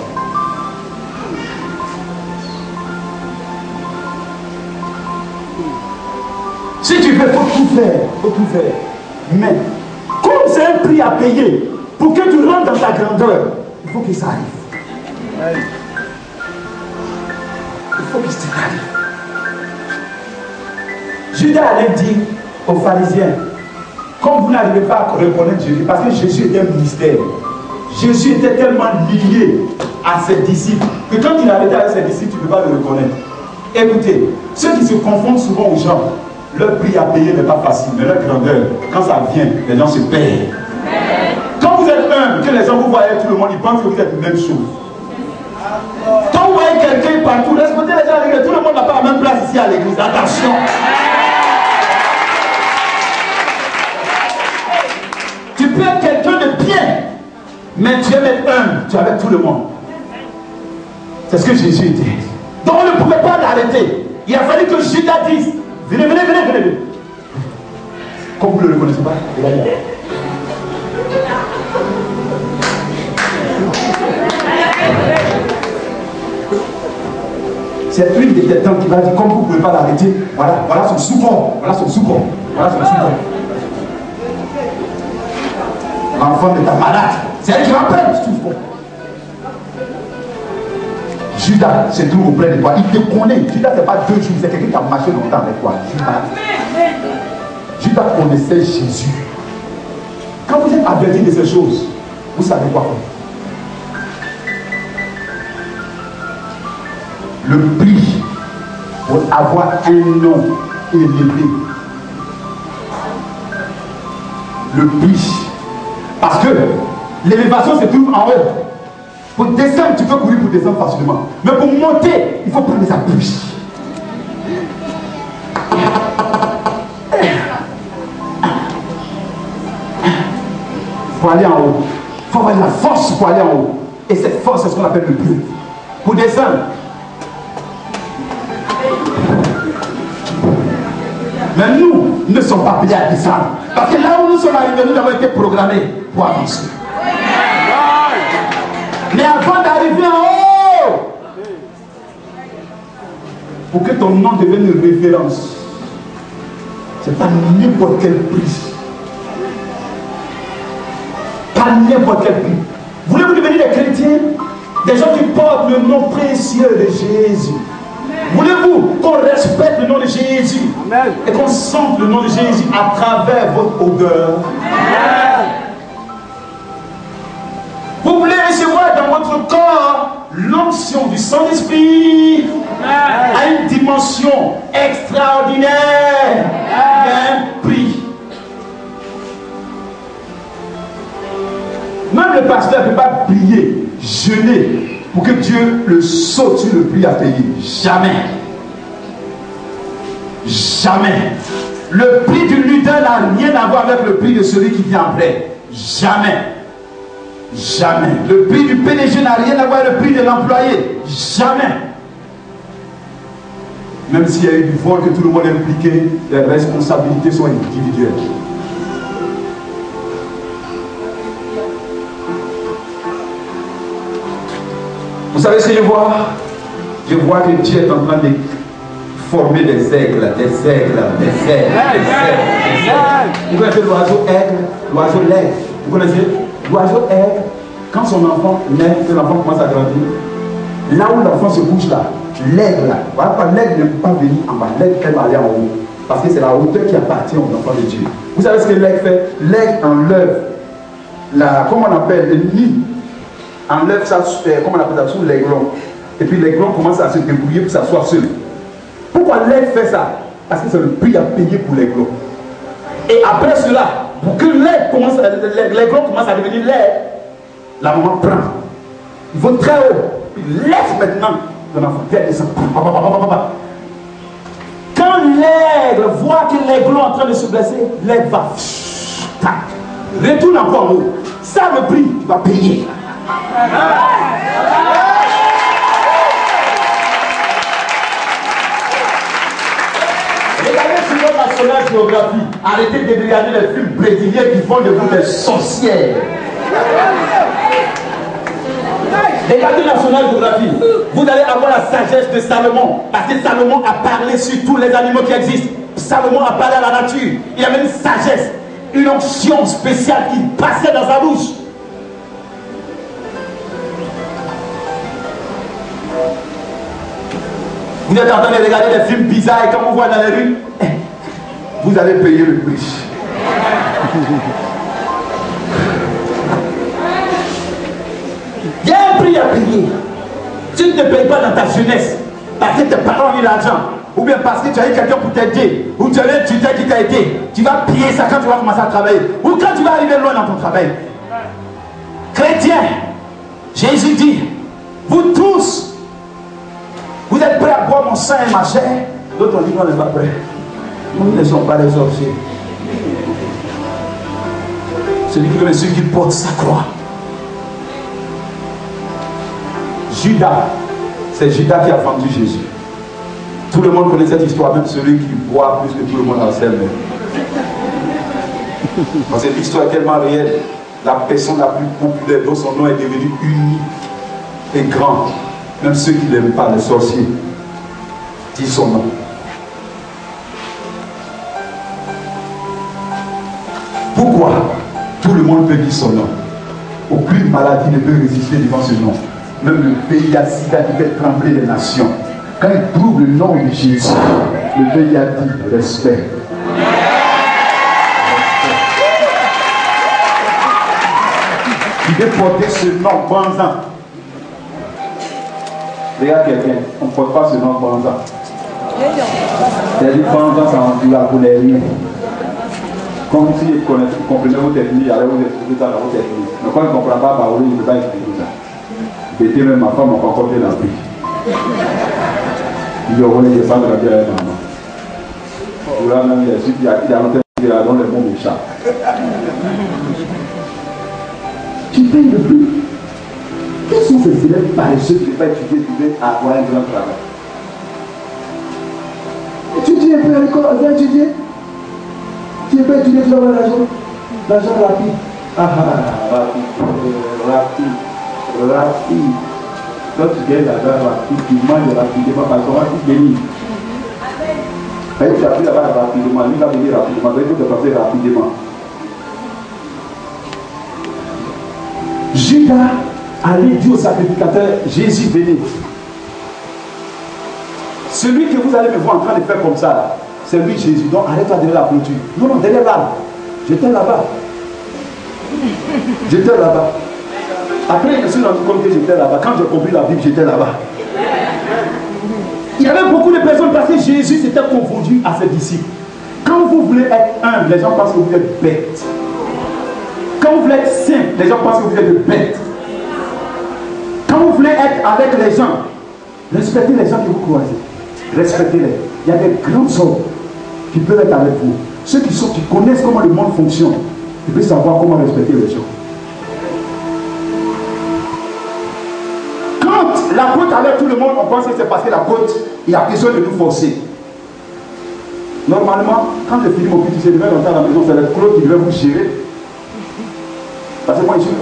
Si tu veux, il faut tout faire. Mais, comme c'est un prix à payer, pour que tu rentres dans ta grandeur, il faut que ça arrive. Il faut que ça arrive. Judas allait dire aux pharisiens, comme vous n'arrivez pas à reconnaître Jésus, parce que Jésus était un mystère. Jésus était tellement lié à ses disciples que quand il arrêtait avec ses disciples, tu ne peux pas le reconnaître. Écoutez, ceux qui se confondent souvent aux gens, leur prix à payer n'est pas facile, mais leur grandeur, quand ça vient, les gens se payent. Quand vous êtes humble, que les gens vous voient avec tout le monde, ils pensent que vous êtes la même chose. Quand vous voyez quelqu'un partout, respectez les gens à l'église, tout le monde n'a pas la même place ici à l'église. Attention! Tu peux être quelqu'un de bien, mais tu aimes être humble, tu es avec tout le monde. C'est ce que Jésus dit. Donc on ne pouvait pas l'arrêter. Il a fallu que Judas dise, venez, venez, venez, venez. Comme vous ne le reconnaissez pas, regardez. C'est une des temps qui va dire, comme vous ne pouvez pas l'arrêter, voilà, voilà son sous-corps, voilà son sous-corps, voilà son sous-corps. L'enfant de ta malade, c'est elle qui va prendre ce sous-corps. Judas se trouve auprès de toi, il te connaît. Judas, ce n'est pas 2 jours, c'est quelqu'un qui a marché longtemps avec toi. Judas connaissait Jésus. Quand vous êtes averti de ces choses, vous savez quoi faire. Le prix pour avoir un nom élevé. Le prix. Parce que l'élévation se trouve en haut. Pour descendre, tu peux courir pour descendre facilement. Mais pour monter, il faut prendre des appuis. Il faut aller en haut. Il faut avoir de la force pour aller en haut. Et cette force, c'est ce qu'on appelle le prix. Pour descendre. Mais nous ne sommes pas appelés à descendre. Parce que là où nous sommes arrivés, nous avons été programmés pour avancer. Mais avant d'arriver en haut, pour que ton nom devienne une référence, c'est pas n'importe quel prix. Pas n'importe quel prix. Voulez-vous devenir des chrétiens? Des gens qui portent le nom précieux de Jésus. Voulez-vous qu'on respecte le nom de Jésus? Amen. Et qu'on sente le nom de Jésus à travers votre odeur? Amen. Vous voulez recevoir dans votre corps l'onction du Saint-Esprit à une dimension extraordinaire. Il y a un prix. Même le pasteur ne peut pas prier, jeûner pour que Dieu le saute sur le prix à payer. Jamais. Jamais. Le prix du lutin n'a rien à voir avec le prix de celui qui vient après. Jamais. Jamais. Le prix du PDG n'a rien à voir avec le prix de l'employé. Jamais. Même s'il y a eu du vol que tout le monde est impliqué, les responsabilités sont individuelles. Vous savez ce que je vois? Je vois que Dieu est en train de former des aigles, des aigles, des aigles, des aigles. Vous connaissez l'oiseau aigle, l'oiseau l'aigle. Vous connaissez l'oiseau aigle? Quand son enfant naît, que l'enfant commence à grandir, là où l'enfant se couche là, l'aigle là, voilà, l'aigle ne peut pas venir en bas, l'aigle aime aller en haut. Parce que c'est la hauteur qui appartient aux enfants de Dieu. Vous savez ce que l'aigle fait? L'aigle enlève la, comment on appelle, le nid. Enlève ça, comment on appelle ça, sous l'aiglon. Et puis l'aiglon commence à se débrouiller pour s'asseoir seul. Pourquoi l'aigle fait ça? Parce que c'est le prix à payer pour l'aiglon. Et après cela, pour que l'aiglon commence à devenir l'aigle, la maman prend. Il va très haut. Il laisse maintenant ton enfant. Viens descendre. Quand l'aigle voit que l'aiglon est en train de se blesser, l'aigle va. Tac. Retourne encore en haut. Ça le prix, tu vas payer. Regardez sur notre National Geographic. Arrêtez de regarder les films brésiliens qui font de vous des sorcières. Regardez National Geographic. Vous allez avoir la sagesse de Salomon. Parce que Salomon a parlé sur tous les animaux qui existent. Salomon a parlé à la nature. Il avait une sagesse, une onction spéciale qui passait dans sa bouche. Vous êtes en train de regarder des films bizarres et quand vous voyez dans les rues, vous allez payer le prix. ne payes pas dans ta jeunesse, parce que tes parents ont eu l'argent, ou bien parce que tu as eu quelqu'un pour t'aider, ou tu as eu un tuteur qui t'a aidé, tu vas payer ça quand tu vas commencer à travailler, ou quand tu vas arriver loin dans ton travail. Chrétien, Jésus dit, vous tous, vous êtes prêts à boire mon sang et ma chair? D'autres ont dit, non, on n'est pas prêts. Nous ne sommes pas des sorciers. Celui qui veut celui qui porte sa croix. Judas, c'est Judas qui a vendu Jésus. Tout le monde connaît cette histoire, même celui qui boit plus que tout le monde en scène. Parce que l'histoire est tellement réelle. La personne la plus populaire dont son nom est devenu unique et grand. Même ceux qui n'aiment pas les sorciers disent son nom. Pourquoi tout le monde peut dire son nom? Aucune maladie ne peut résister devant ce nom. Même le pays à sida qui fait trembler les nations. Quand il trouve le nom de Jésus, le pays a dit respect. Il veut porter ce nom, Banzan. Regarde quelqu'un, on ne porte pas ce nom, Banzan. C'est-à-dire Banzan, ça en dit la colère. Comme si vous comprenez vos techniques, alors vous expliquez ça dans vos techniques. Mais quand il ne comprend pas, il ne peut pas expliquer ça. J'étais même ma femme, on va encore bien la vie. Il lui a volé des femmes de la vie à la maman. Là, même, il a su qu'il a noté dans les mots méchants. Tu payes le prix. Quels sont ces élèves paresseux qui ne peuvent pas étudier, qui veulent avoir un grand travail? Étudier un peu à l'école, viens étudier. Tu ne peux pas étudier, tu vas avoir l'argent. L'argent rapide. Rapide. Quand tu gagnes l'argent rapide, tu manges rapidement parce qu'on va tout gagner. Quand tu as pris là-bas rapidement, lui va venir rapidement, il faut te passer rapidement. Judas allait dire au sacrificateur, Jésus venez. Celui que vous allez me voir en train de faire comme ça, c'est lui Jésus. Donc arrête-toi derrière la clôture. Non, derrière l'arbre. J'étais là-bas. J'étais là-bas. Après, je me suis rendu compte que j'étais là-bas. Quand j'ai compris la Bible, j'étais là-bas. Il y avait beaucoup de personnes parce que Jésus s'était confondu à ses disciples. Quand vous voulez être humble, les gens pensent que vous êtes bête. Quand vous voulez être simple, les gens pensent que vous êtes bête. Quand vous voulez être avec les gens, respectez les gens que vous croisez. Respectez-les. Il y a des grands hommes qui peuvent être avec vous. Ceux qui connaissent comment le monde fonctionne, ils peuvent savoir comment respecter les gens. Quand l'apôtre avec tout le monde, on pense que c'est parce que l'apôtre, il a besoin de nous forcer. Normalement, quand je finis mon petit séminaire dans la maison, c'est le Claude qui devait vous gérer. Parce que moi, je suis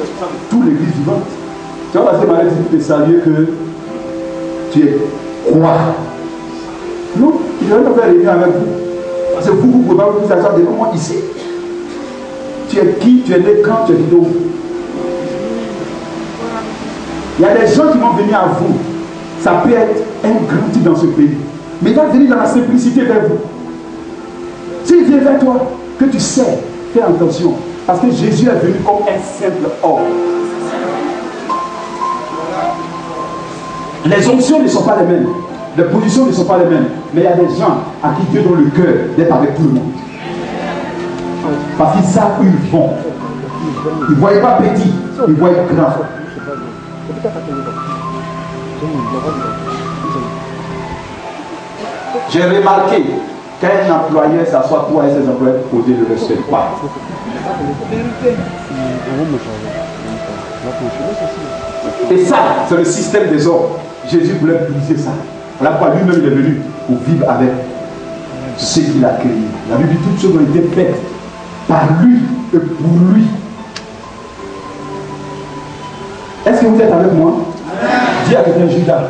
tout l'église vivante. Tu vas passer ma lettre de saluer que tu es quoi? Non, il devrait pas faire réunion avec vous. Parce que vous ne pouvez pas vous asseoir devant moi ici. Tu es qui? Tu es né quand? Tu es né où? Il y a des gens qui vont venir à vous. Ça peut être un grand type dans ce pays. Mais il va venir dans la simplicité vers vous. S'il vient vers toi, que tu sais, fais attention. Parce que Jésus est venu comme un simple homme. Les onctions ne sont pas les mêmes. Les positions ne sont pas les mêmes. Mais il y a des gens à qui Dieu donne le cœur d'être avec tout le monde. Parce qu'ils savent où ils vont. Ils ne voient pas petit, ils voient grand. J'ai remarqué qu'un employeur s'assoit toi et ses employés posés ne le respectent pas. Et ça, c'est le système des hommes. Jésus voulait briser ça. Voilà pourquoi lui-même il est venu pour vivre avec ce qu'il a créé. La Bible dit toutes choses ont été faites par lui et pour lui. Est-ce que vous êtes avec moi? Dis avec un Judas.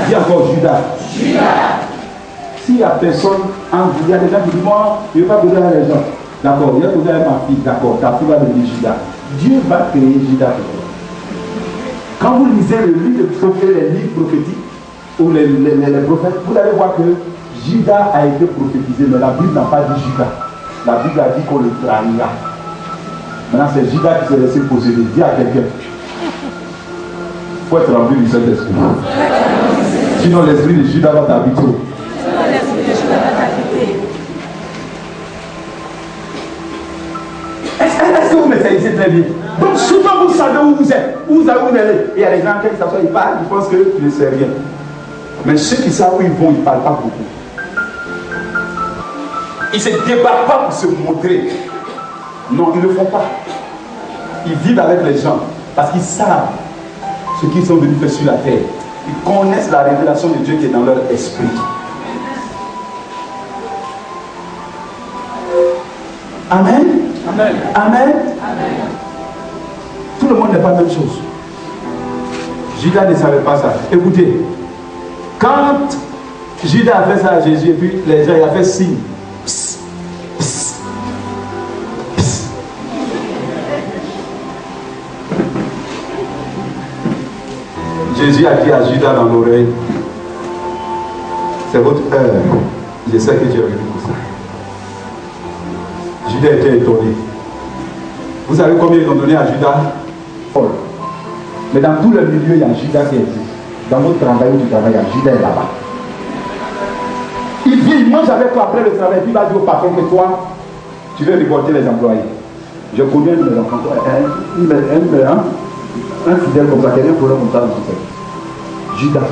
Dis encore Judas. S'il n'y a personne, il y a des gens qui disent moi, je ne vais pas donner à les gens. D'accord, il va donner à ma fille, d'accord, ta fille va devenir Judas. Dieu va créer Judas. Quand vous lisez le livre de prophètes, les livres prophétiques, ou les prophètes, vous allez voir que Judas a été prophétisé, mais la Bible n'a pas dit Judas. La Bible a dit qu'on le trahira. Maintenant, c'est Judas qui s'est laissé posséder. Dis à quelqu'un. Il faut être rempli du Saint-Esprit. Sinon l'esprit de Judas va t'habiter. Est-ce que vous me saisissez très bien? Donc souvent vous savez où vous êtes, où vous allez. Et il y a des gens qui s'assoient, ils parlent, ils pensent que tu ne sais rien. Mais ceux qui savent où ils vont, ils ne parlent pas beaucoup. Ils ne se débattent pas pour se montrer. Non, ils ne le font pas. Ils vivent avec les gens parce qu'ils savent ce qu'ils sont venus faire sur la terre. Ils connaissent la révélation de Dieu qui est dans leur esprit. Amen. Amen. Amen. Amen. Tout le monde n'est pas la même chose. Judas ne savait pas ça. Écoutez, quand Judas a fait ça à Jésus, et puis les gens, il a fait signe. Psst, psst, psst. Jésus a dit à Judas dans l'oreille, c'est votre heure. Je sais que tu es venu pour ça. Judas était étonné. Vous savez combien ils ont donné à Judas? Oh. Mais dans tout le milieu, il y a Judas qui existe. Dans votre travail où tu travailles, il y a Judas là-bas. Il vient, il mange avec toi après le travail, puis il va dire au patron que toi, tu veux révolter les employés. Je connais un de mes enfants, un fidèle comme ça, qui a un problème comme ça dans son service. Judas.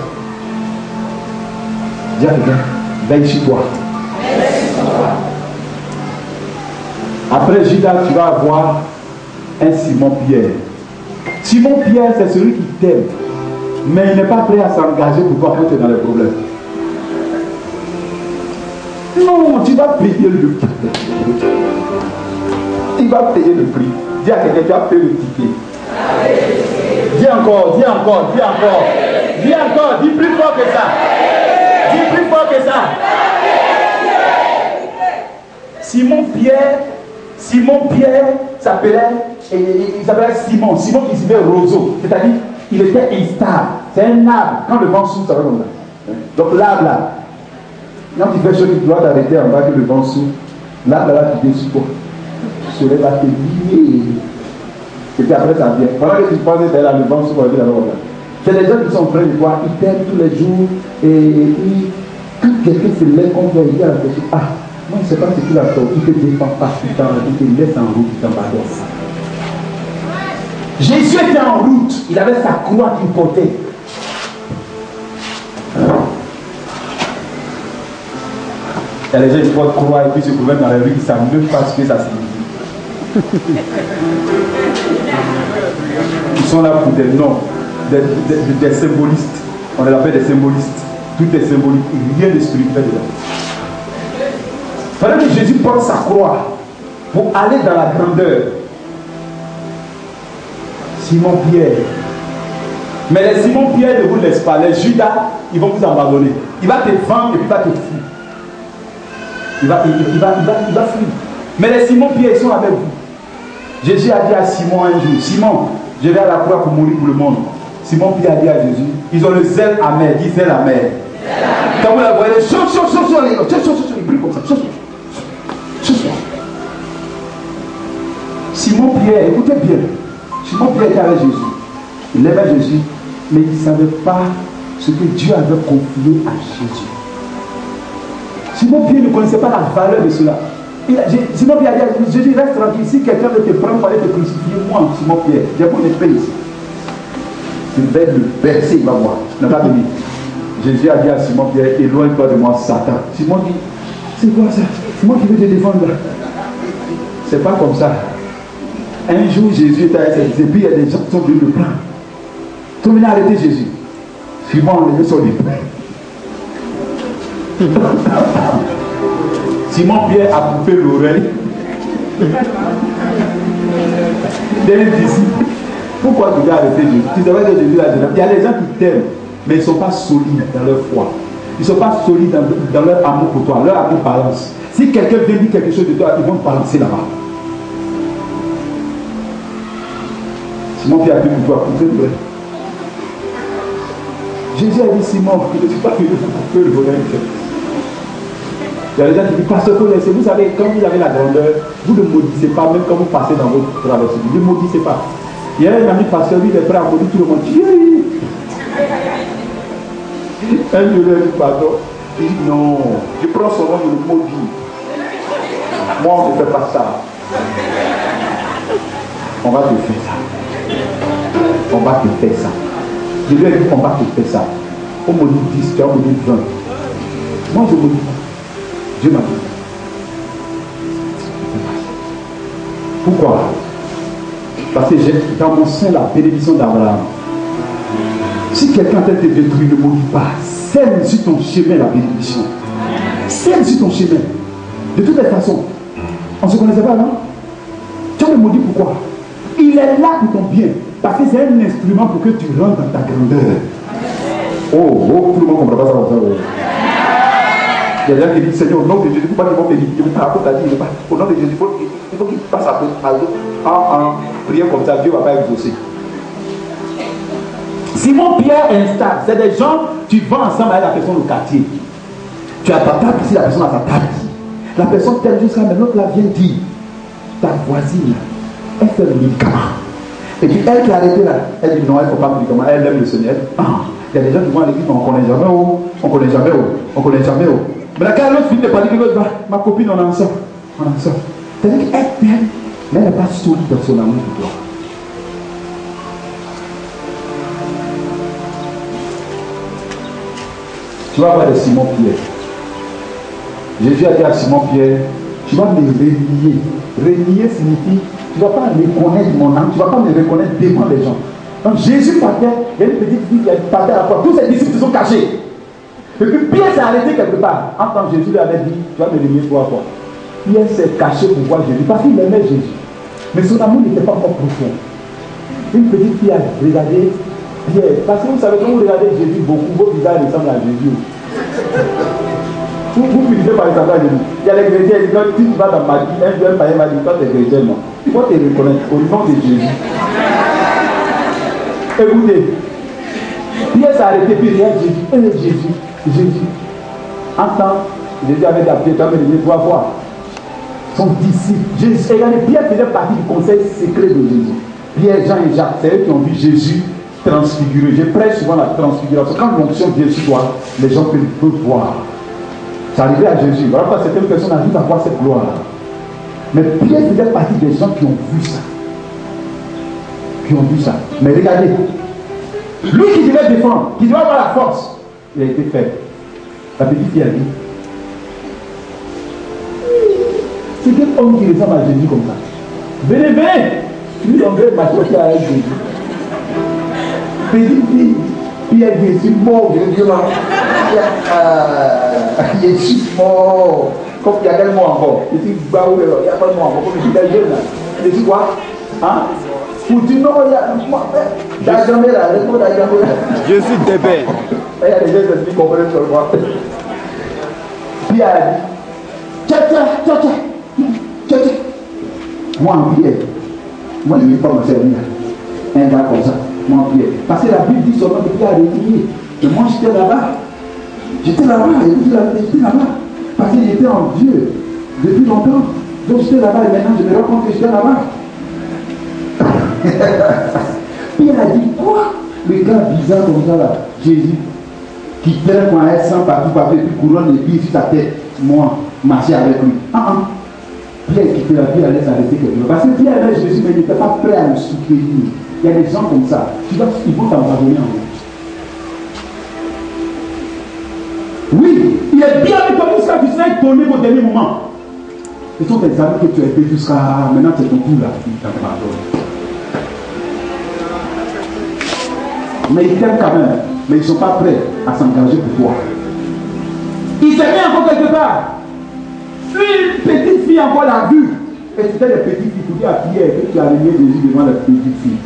Dis à quelqu'un, veille sur toi. Après Judas, tu vas avoir un Simon-Pierre. Simon-Pierre, c'est celui qui t'aime, mais il n'est pas prêt à s'engager pour toi quand tu es dans les problèmes. Non, tu vas payer le prix. Tu vas payer le prix. Dis à quelqu'un, tu vas payer le ticket. Dis encore, dis encore, dis encore. Dis encore, dis plus fort que ça. Dis plus fort que ça. Simon-Pierre s'appelait Simon. Simon qui s'appelait roseau. C'est-à-dire, il était instable. C'est un arbre. Quand le vent souffle, ça va comme ça. Donc l'arbre là, quand tu fais chaud, tu dois t'arrêter en bas que le vent souffle. L'arbre là, tu déçus quoi. Le soleil va te lier. Et puis après, ça vient. Pendant que tu penses que là, le vent souffle, c'est les gens qui sont près de toi, ils t'aiment tous les jours. Et puis, quand quelqu'un se lève contre toi, il dit à la personne, ah, moi je ne sais pas ce qu'il a fait, il te défend pas, il te laisse en route, il t'abandonne. Jésus était en route, il avait sa croix qu'il portait. Il y a les gens qui portent croix et puis se promènent dans la rue, ils ne savent même pas ce que ça signifie. Ils sont là pour des noms, des symbolistes. On les appelle des symbolistes. Tout est symbolique, rien de spirituel dedans. Il fallait que Jésus porte sa croix pour aller dans la grandeur. Simon-Pierre. Mais les Simon-Pierre ne vous laissent pas. Les Judas, ils vont vous abandonner. Il va te vendre et puis il va te fuir. Il va fuir. Mais les Simon-Pierre, ils sont avec vous. Jésus a dit à Simon un jour, Simon, je vais à la croix pour mourir pour le monde. Simon-Pierre a dit à Jésus, ils ont le zèle amer, dis zèle amer. Quand vous la voyez, il brille comme ça. Simon-Pierre, écoutez bien. Simon-Pierre était avec Jésus. Il aimait Jésus, mais il ne savait pas ce que Dieu avait confié à Jésus. Simon-Pierre ne connaissait pas la valeur de cela. Simon-Pierre a dit, Jésus, reste tranquille. Si quelqu'un veut te prendre pour aller te crucifier, moi, Simon-Pierre, j'ai mon épée ici. Il va le verser, il va voir. Il n'a pas venu. Jésus a dit à Simon-Pierre, éloigne-toi de moi, Satan. Simon dit, c'est quoi ça? C'est moi qui veux te défendre là. C'est pas comme ça. Un jour, Jésus était avec ses disciples, il y a des gens qui sont venus le prendre. Ils sont venus arrêter Jésus. Simon a enlevé son épée. Simon-Pierre a coupé l'oreille d'un disciple. Pourquoi tu dois arrêter Jésus? Tu devrais que Jésus a dit, il y a des gens qui t'aiment, mais ils ne sont pas solides dans leur foi. Ils ne sont pas solides dans leur amour pour toi. Leur amour balance. Si quelqu'un vient dire quelque chose de toi, ils vont te balancer là-bas. Simon-Pierre a dit pour toi, écoutez le. Jésus a dit, Simon, je ne suis pas venu pour couper le bonheur. Il y a des gens qui disent, parce que vous savez, quand vous avez la grandeur, vous ne maudissez pas, même quand vous passez dans votre traversée. Vous ne maudissez pas. Il y a un ami pasteur, lui, il est prêt à maudire tout le monde. Un jour, il dit pardon. Il dit non, je prends son nom, je le maudis. Moi, on ne fait pas ça. On va te faire ça. On va te faire ça. Je lui ai dit, on va te faire ça. On me dit 10, tu as me dit 20. Moi, je me dis pas. Dieu m'a dit. Pourquoi? Parce que j'ai dans mon sein la bénédiction d'Abraham. Si quelqu'un t'a été détruit, ne maudit pas. Sème sur ton chemin la bénédiction. Sème sur ton chemin. De toutes les façons. On ne se connaissait pas, non? Tu as le maudit pourquoi? Il est là pour ton bien. Parce que c'est un instrument pour que tu rentres dans ta grandeur. Oh, tout le monde ne comprend pas ça comme ça. Il y a des gens qui disent, Seigneur, au nom de Jésus, il ne faut pas qu'ils vont bénir. Au nom de Jésus, il faut qu'il passe en prière comme ça, Dieu ne va pas exaucer. Simon Pierre installe, c'est des gens, tu vas ensemble avec la personne au quartier. Tu as ta table ici, la personne a sa table ici. La personne t'aime jusqu'à maintenant, l'autre là vient dire, ta voisine, elle fait le médicament. Et puis elle qui a arrêté là, elle dit non, elle ne faut pas le médicament, elle aime le Seigneur. Il y a des gens qui vont à l'église, on ne connaît jamais où, on ne connaît jamais où, on ne connaît jamais où. Mais là, quand l'autre finit de parler, l'autre va, ma copine, on est ensemble. On est ensemble. C'est-à-dire qu'elle t'aime, mais elle n'est pas solide dans son amour pour toi. Tu vas voir les Simon Pierre. Jésus a dit à Simon Pierre, tu vas me renier. Renier signifie, tu ne vas pas reconnaître mon âme, tu ne vas pas me reconnaître devant les gens. Donc Jésus partait, il y a une petite fille qui partait à la porte. Tous ses disciples se sont cachés. Et puis Pierre s'est arrêté quelque part. En tant que Jésus lui avait dit, tu vas me renier 3 fois. Pierre s'est caché pour voir Jésus, parce qu'il aimait Jésus. Mais son amour n'était pas encore profond. Une petite fille a regardé Pierre. Parce que vous savez, quand vous regardez Jésus beaucoup, vos visages ressemblent à Jésus. Vous finissez par ressembler à Jésus. Il y a les chrétiens, ils disent, si tu vas dans ma vie, un jeune païen m'a dit, toi t'es chrétien, non. Il faut te reconnaître au nom de Jésus. Écoutez, Pierre s'est arrêté, puis il y a Jésus. Jésus. Entends, Jésus avait appelé, tu as mené 3 fois. Son disciple. Regardez, Pierre faisait partie du conseil secret de Jésus. Pierre, Jean et Jacques, c'est eux qui ont vu Jésus transfiguré. Je prêche souvent la transfiguration. Quand l'onction vient sur toi, les gens peuvent voir. C'est arrivé à Jésus. Voilà pourquoi certaines personnes arrivent à voir cette gloire. Mais Pierre faisait partie des gens qui ont vu ça. Qui ont vu ça. Mais regardez, lui qui devait défendre, qui devait avoir la force, il a été faible. La petite fille a dit, c'est quel homme qui ressemble à Jésus comme ça? Venez, lui on veut m'associer avec Jésus. Petite fille, Pierre dit, je suis mort, Jésus là. Je suis mort. Comme il y a quel mot encore? Je suis baou, il y a pas de mot encore. Comme je suis jeune là. Je suis quoi? Hein? Pour dire non, il y a jamais là, réponds à jamais là. Je suis débé. Il y a des gens qui comprennent sur moi. Pierre a dit, tcha. Moi en Pierre, moi je ne vais pas me servir. Un gars comme ça, moi en Pierre. Parce que la Bible dit seulement que Pierre a renié. Et moi j'étais là-bas. J'étais là-bas. Parce que j'étais en Dieu depuis longtemps. Donc j'étais là-bas et maintenant je me rends compte que j'étais là-bas. Pierre a dit quoi? Le gars bizarre comme ça là, Jésus, qui traîne pour un sang partout, et puis couronne les billes sur sa tête, moi, marcher avec lui. Pierre qui fait la vie allait s'arrêter quelque chose. Parce que Pierre avait Jésus, mais il n'était pas prêt à le soutenir. Il y a des gens comme ça. Tu dois, il faut t'abandonner en fait. Oui, il est bien avec toi jusqu'à tu seras étonné au dernier moment. Ce sont des amis que tu as fait jusqu'à maintenant, c'est ton tour là. Il t'abandonne. Mais ils t'aiment quand même. Mais ils ne sont pas prêts à s'engager pour toi. Il s'est mis encore quelque part. Une petite fille encore l'a vue. Et c'était les petites filles pour dire à Pierre que tu as renié Jésus devant les petites filles.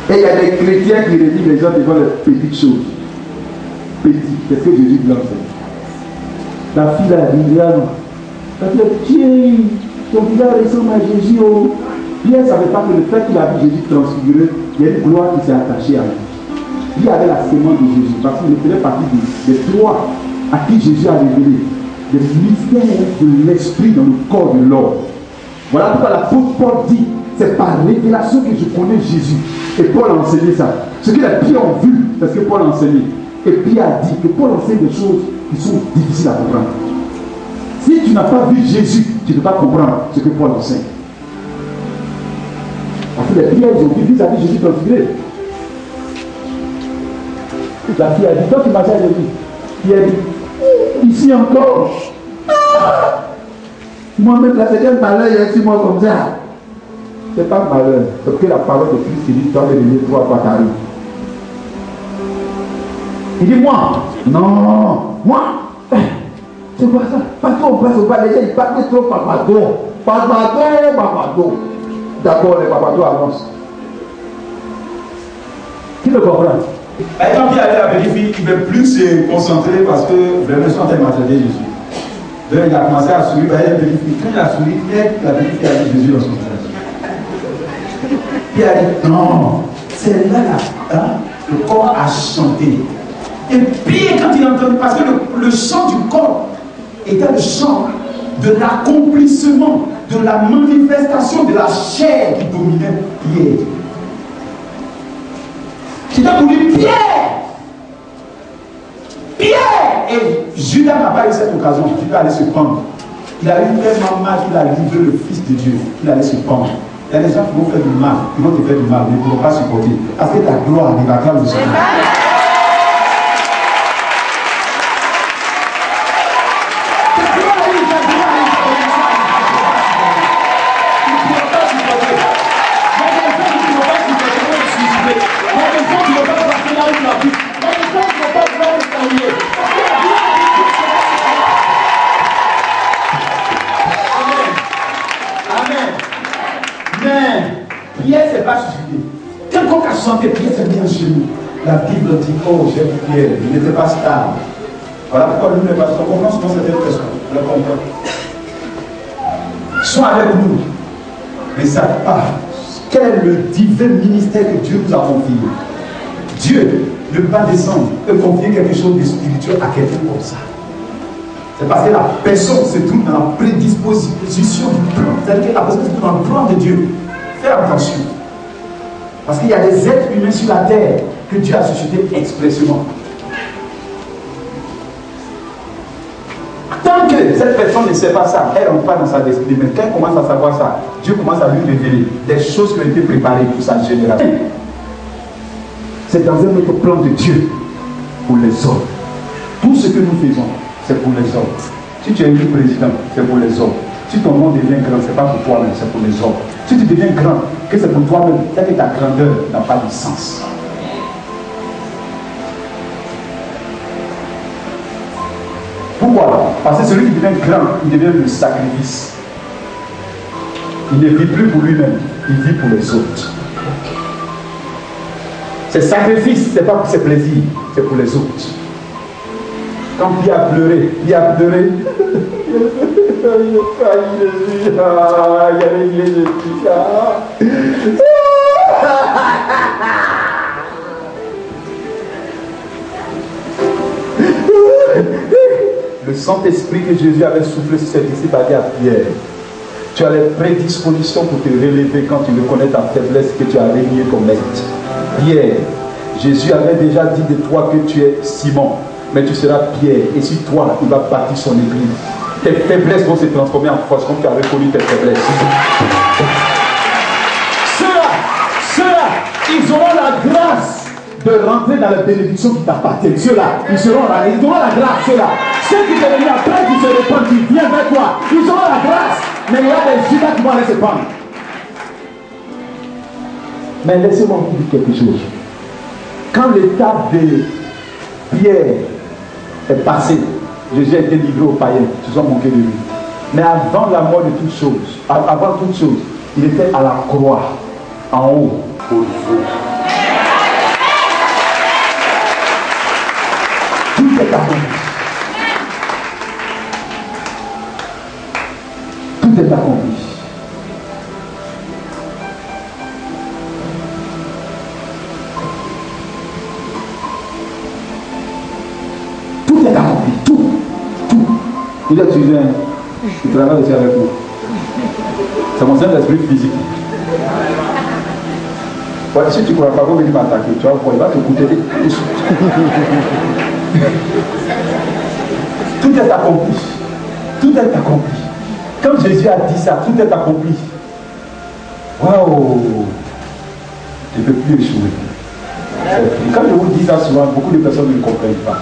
Et il y a des chrétiens qui renient les gens devant les petites choses. Petites, c'est ce que Jésus dit. La fille a dit, la fille a dit, ton visage ressemble à Jésus. Pierre ne savait pas que le fait qu'il a vu Jésus transfiguré, il y a une gloire qui s'est attachée à lui. Il avait la sémence de Jésus, parce qu'il faisait partie des 3 à qui Jésus a révélé des mystères de l'esprit dans le corps de l'homme. Voilà pourquoi l'apôtre Paul dit c'est par révélation que je connais Jésus. Et Paul a enseigné ça. Ce que les Pierre ont vu, c'est ce que Paul a enseigné. Et Pierre a dit que Paul enseigne des choses qui sont difficiles à comprendre. Si tu n'as pas vu Jésus, tu ne peux pas comprendre ce que Paul enseigne. Parce que les Pierre, ils ont vu sa vie Jésus transfiguré. La fille a dit, toi tu m'as déjà dit. Pierre dit, ici encore. Moi-même, la septième malheur, il y a sur moi comme ça. C'est pas malheur. Parce que la parole de Christ dit, toi, venir trois fois ta vie. Il dit, moi. Non, moi. C'est quoi ça? Parce qu'on passe au bas, les gens, ils parlent trop papado. Papado. D'accord, les papado avancent. Qui le comprend? Quand Pierre allait à vérifier, il ne veut plus se concentrer parce que vraiment, ils sont en train de maltraiter Jésus. Donc il a commencé à sourire, il a vérifié. Quand il a souri, il a vérifié avec Jésus dans son visage. Pierre a dit, non, c'est là, hein, le corps a chanté. Et puis quand il a entendu, parce que le chant du corps était le chant de l'accomplissement, de la manifestation de la chair qui dominait Pierre. C'était pour lui, Pierre! Et Judas n'a pas eu cette occasion. Judas allait se pendre. Il a eu tellement mal qu'il a livré le Fils de Dieu. Il allait se pendre. Il y a des gens qui vont faire du mal. Ils vont te faire du mal, mais ils ne pourront pas supporter. Parce que ta gloire arrive à quand le Seigneur. La Bible dit, oh, j'aime Pierre, il n'était pas stable. Voilà pourquoi nous, les pasteurs, on comprend souvent certaines personnes. On le comprend. Ils sont avec nous, mais ça pas. Quel est le divin ministère que Dieu nous a confié? Dieu ne peut pas descendre et confier quelque chose de spirituel à quelqu'un comme ça. C'est parce que la personne se trouve dans la prédisposition du plan. C'est-à-dire que la personne se trouve dans le plan de Dieu. Fais attention. Parce qu'il y a des êtres humains sur la terre que Dieu a suscité expressément. Tant que cette personne ne sait pas ça, elle n'entre pas dans sa destinée. Mais quand elle commence à savoir ça, Dieu commence à lui révéler des choses qui ont été préparées pour sa génération. C'est dans un autre plan de Dieu pour les hommes. Tout ce que nous faisons, c'est pour les hommes. Si tu es élu président, c'est pour les hommes. Si ton nom devient grand, ce n'est pas pour toi-même, c'est pour les hommes. Si tu deviens grand, que c'est pour toi-même, c'est que ta grandeur n'a pas de sens. Pourquoi? Parce que celui qui devient grand, il devient le sacrifice. Il ne vit plus pour lui-même, il vit pour les autres. C'est sacrifice, ce n'est pas pour ses plaisirs, c'est pour les autres. Quand Pierre a pleuré, il a pleuré. Le Saint-Esprit que Jésus avait soufflé sur ses disciples a dit à Pierre, tu as les prédispositions pour te relever quand tu reconnais ta faiblesse que tu as renié ton maître. Pierre, Jésus avait déjà dit de toi que tu es Simon, mais tu seras Pierre, et sur toi, il va bâtir son église. Tes faiblesses vont se transformer en force, comme tu as reconnu tes faiblesses. Ceux-là, ils auront la grâce de rentrer dans la bénédiction qui t'appartient. Ceux-là, ils auront la grâce, ceux-là. Ceux qui te viennent après, qui se répandent, qui viennent vers toi, ils auront la grâce. Mais il y a des Judas qui vont aller se prendre. Mais laissez-moi vous dire quelque chose. Quand l'étape de Pierre est passée, Jésus a été livré aux païens, ils se sont moqués de lui. Mais avant la mort de toutes choses, avant toutes choses, il était à la croix, en haut, au feu. Tout est accompli. Tout est accompli. Tout est accompli. Tout. Il est utilisé. Il travaille aussi avec nous. C'est mon Saint-Esprit physique. Ouais, si tu ne crois pas, vous venez m'attaquer. Tu vas voir, il va te coûter. Tout est accompli. Tout est accompli. Comme Jésus a dit ça, tout est accompli. Waouh! Tu ne peux plus échouer. Quand je vous dis ça souvent, beaucoup de personnes ne comprennent pas.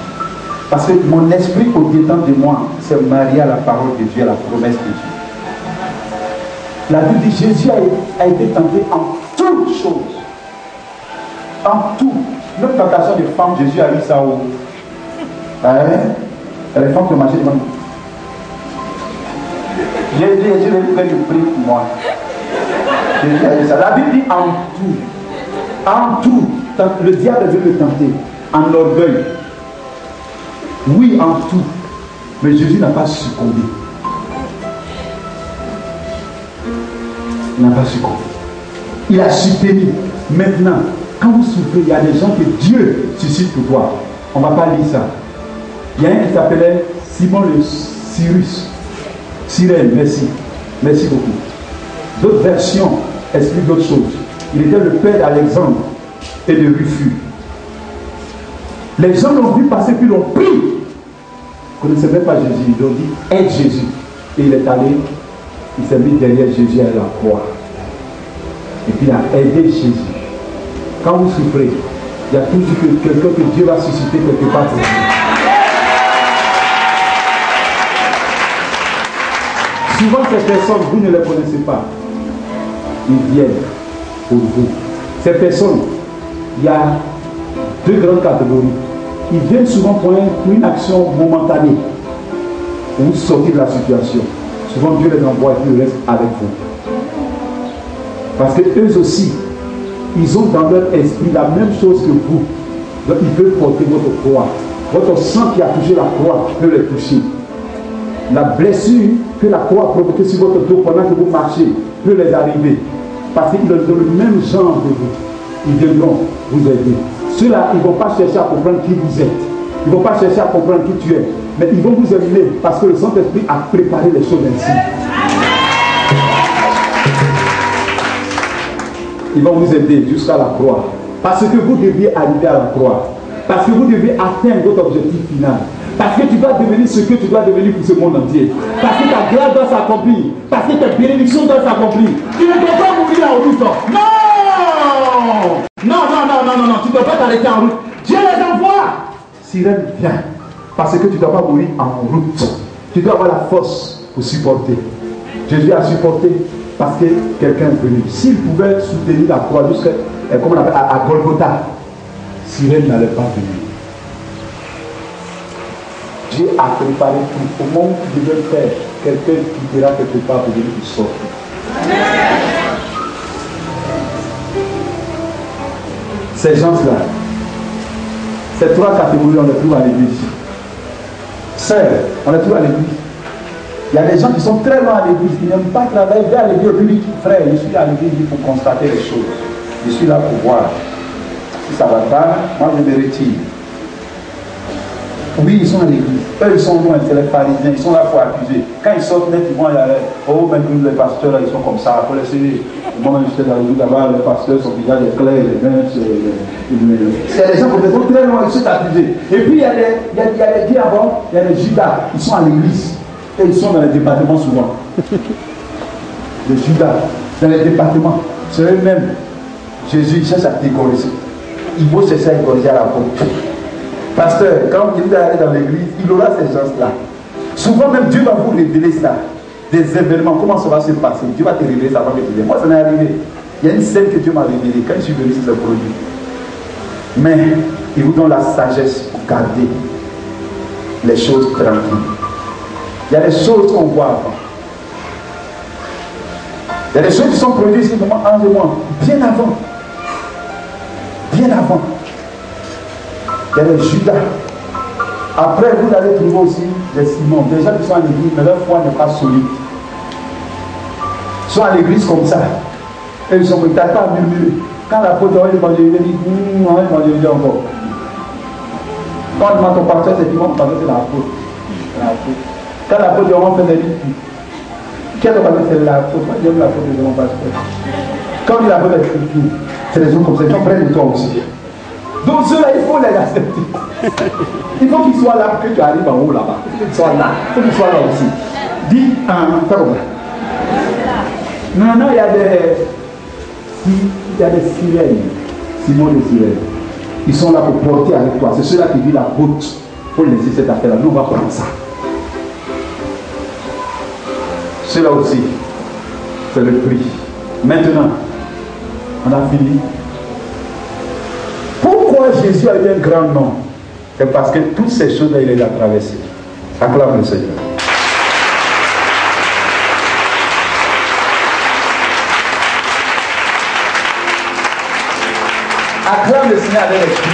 Parce que mon esprit, au-dedans de moi, s'est marié à la parole de Dieu, à la promesse de Dieu. La Bible dit Jésus a été tenté en toutes choses. En tout. Même tentation de femmes, Jésus a eu ça où? Les femmes qui mangeaient devant nous. Jésus a eu prix pour moi. Jésus a eu ça. La Bible dit en tout. En tout. Le diable veut le tenter. En orgueil. Oui, en tout. Mais Jésus n'a pas succombé. Il n'a pas succombé. Il a soutenu. Maintenant, quand vous souffrez, il y a des gens que Dieu suscite pour toi. On ne va pas lire ça. Il y a un qui s'appelait Simon le Cyrus. Cyrène, merci. Merci beaucoup. D'autres versions expliquent d'autres choses. Il était le père d'Alexandre et de Rufus. Les gens l'ont vu passer, puis l'ont pris. Ils ne connaissaient même pas Jésus. Ils ont dit, aide Jésus. Et il est allé, il s'est mis derrière Jésus à la croix. Et puis il a aidé Jésus. Quand vous souffrez, il y a toujours quelqu'un que Dieu va susciter quelque part pour vous. Souvent ces personnes, vous ne les connaissez pas. Ils viennent pour vous. Ces personnes, il y a deux grandes catégories. Ils viennent souvent pour une action momentanée. Pour sortir de la situation. Souvent Dieu les envoie et ils restent avec vous. Parce que eux aussi, ils ont dans leur esprit la même chose que vous. Donc ils veulent porter votre croix. Votre sang qui a touché la croix peut les toucher. La blessure que la croix a provoquée sur votre dos pendant que vous marchez peut les arriver. Parce qu'ils ont le même genre de vous. Ils viendront vous aider. Ceux-là, ils ne vont pas chercher à comprendre qui vous êtes. Ils ne vont pas chercher à comprendre qui tu es. Mais ils vont vous aimer parce que le Saint-Esprit a préparé les choses ainsi. Ils vont vous aider jusqu'à la croix. Parce que vous deviez arriver à la croix. Parce que vous devez atteindre votre objectif final. Parce que tu dois devenir ce que tu dois devenir pour ce monde entier. Parce que ta grâce doit s'accomplir. Parce que ta bénédiction doit s'accomplir. Tu ne dois pas mourir en route. Non! Non. Tu ne dois pas t'arrêter en route. Dieu les envoie. Sirène, viens. Parce que tu ne dois pas mourir en route. Tu dois avoir la force pour supporter. Jésus a supporté parce que quelqu'un est venu. S'il pouvait soutenir la croix jusqu'à, comme on appelle, à Golgotha, Sirène n'allait pas venir. Dieu a préparé tout. Au moment où tu devais faire, quelqu'un quittera quelque part pour venir te sortir. Ces gens-là, ces trois catégories, on les trouve à l'église. Sœurs, on les trouve à l'église. Il y a des gens qui sont très loin à l'église, qui n'aiment pas travailler, viennent à l'église, puis ils disent, frère, je suis à l'église pour constater les choses. Je suis là pour voir. Si ça ne va pas, moi je me retire. Oui, ils sont à l'église. Eux, ils sont loin, c'est les pharisiens, ils sont là pour accuser. Quand ils sortent net, ils vont aller, oh, maintenant les pasteurs, là, ils sont comme ça. Il faut laisser. Moi-même, j'étais dans l'église là-bas, les pasteurs, son visage est clair, les mains, c'est des gens qui sont très loin, ils sont accusés. Et puis, il y a des diables, il y a des Judas, ils sont à l'église. Et ils sont dans les départements souvent. Les Judas, dans les départements. C'est eux-mêmes. Jésus cherche à décorriger. Il faut chercher à décorriger à la porte. Pasteur, quand il est allé dans l'église, il aura ces gens-là. Souvent même Dieu va vous révéler ça. Des événements, comment ça va se passer. Dieu va te révéler ça avant que tu viennes. Moi, ça m'est arrivé. Il y a une scène que Dieu m'a révélée quand je suis venu sur ce produit. Mais il vous donne la sagesse pour garder les choses tranquilles. Il y a des choses qu'on voit avant. Il y a des choses qui sont produites ici, vraiment en moi, bien avant. Bien avant. Il y a les Judas. Après, vous allez trouver aussi les Simons. Des gens qui sont à l'église, mais leur foi n'est pas solide. Ils sont à l'église comme ça. Et ils sont pas à murmurer. Quand l'apôtre va évangéliser, il dit, on va évangéliser encore. Quand on demande ton pasteur, c'est Simon, parce que c'est l'apôtre. Quand l'apôtre va faire des livres, quel est c'est l'apôtre? Moi, j'aime l'apôtre de mon pasteur. Quand il a fait les Écritures, c'est les gens comme ça qui prennent de toi aussi. Donc ceux-là, il faut les accepter. Il faut qu'ils soient là, que tu arrives en haut là-bas. Il faut qu'ils soient là. Il faut qu'ils soient là aussi. Dis, fais comme ça. Non, il y a des sirènes. Simon des sirènes. Ils sont là pour porter avec toi. C'est ceux-là qui disent la route. Il faut laisser cette affaire-là. Nous, on va prendre ça. Ceux-là aussi, c'est le prix. Maintenant, on a fini. Pourquoi Jésus a eu un grand nom? C'est parce que toutes ces choses-là, il les a traversées. Acclame le Seigneur. Acclame le Seigneur avec l'esprit.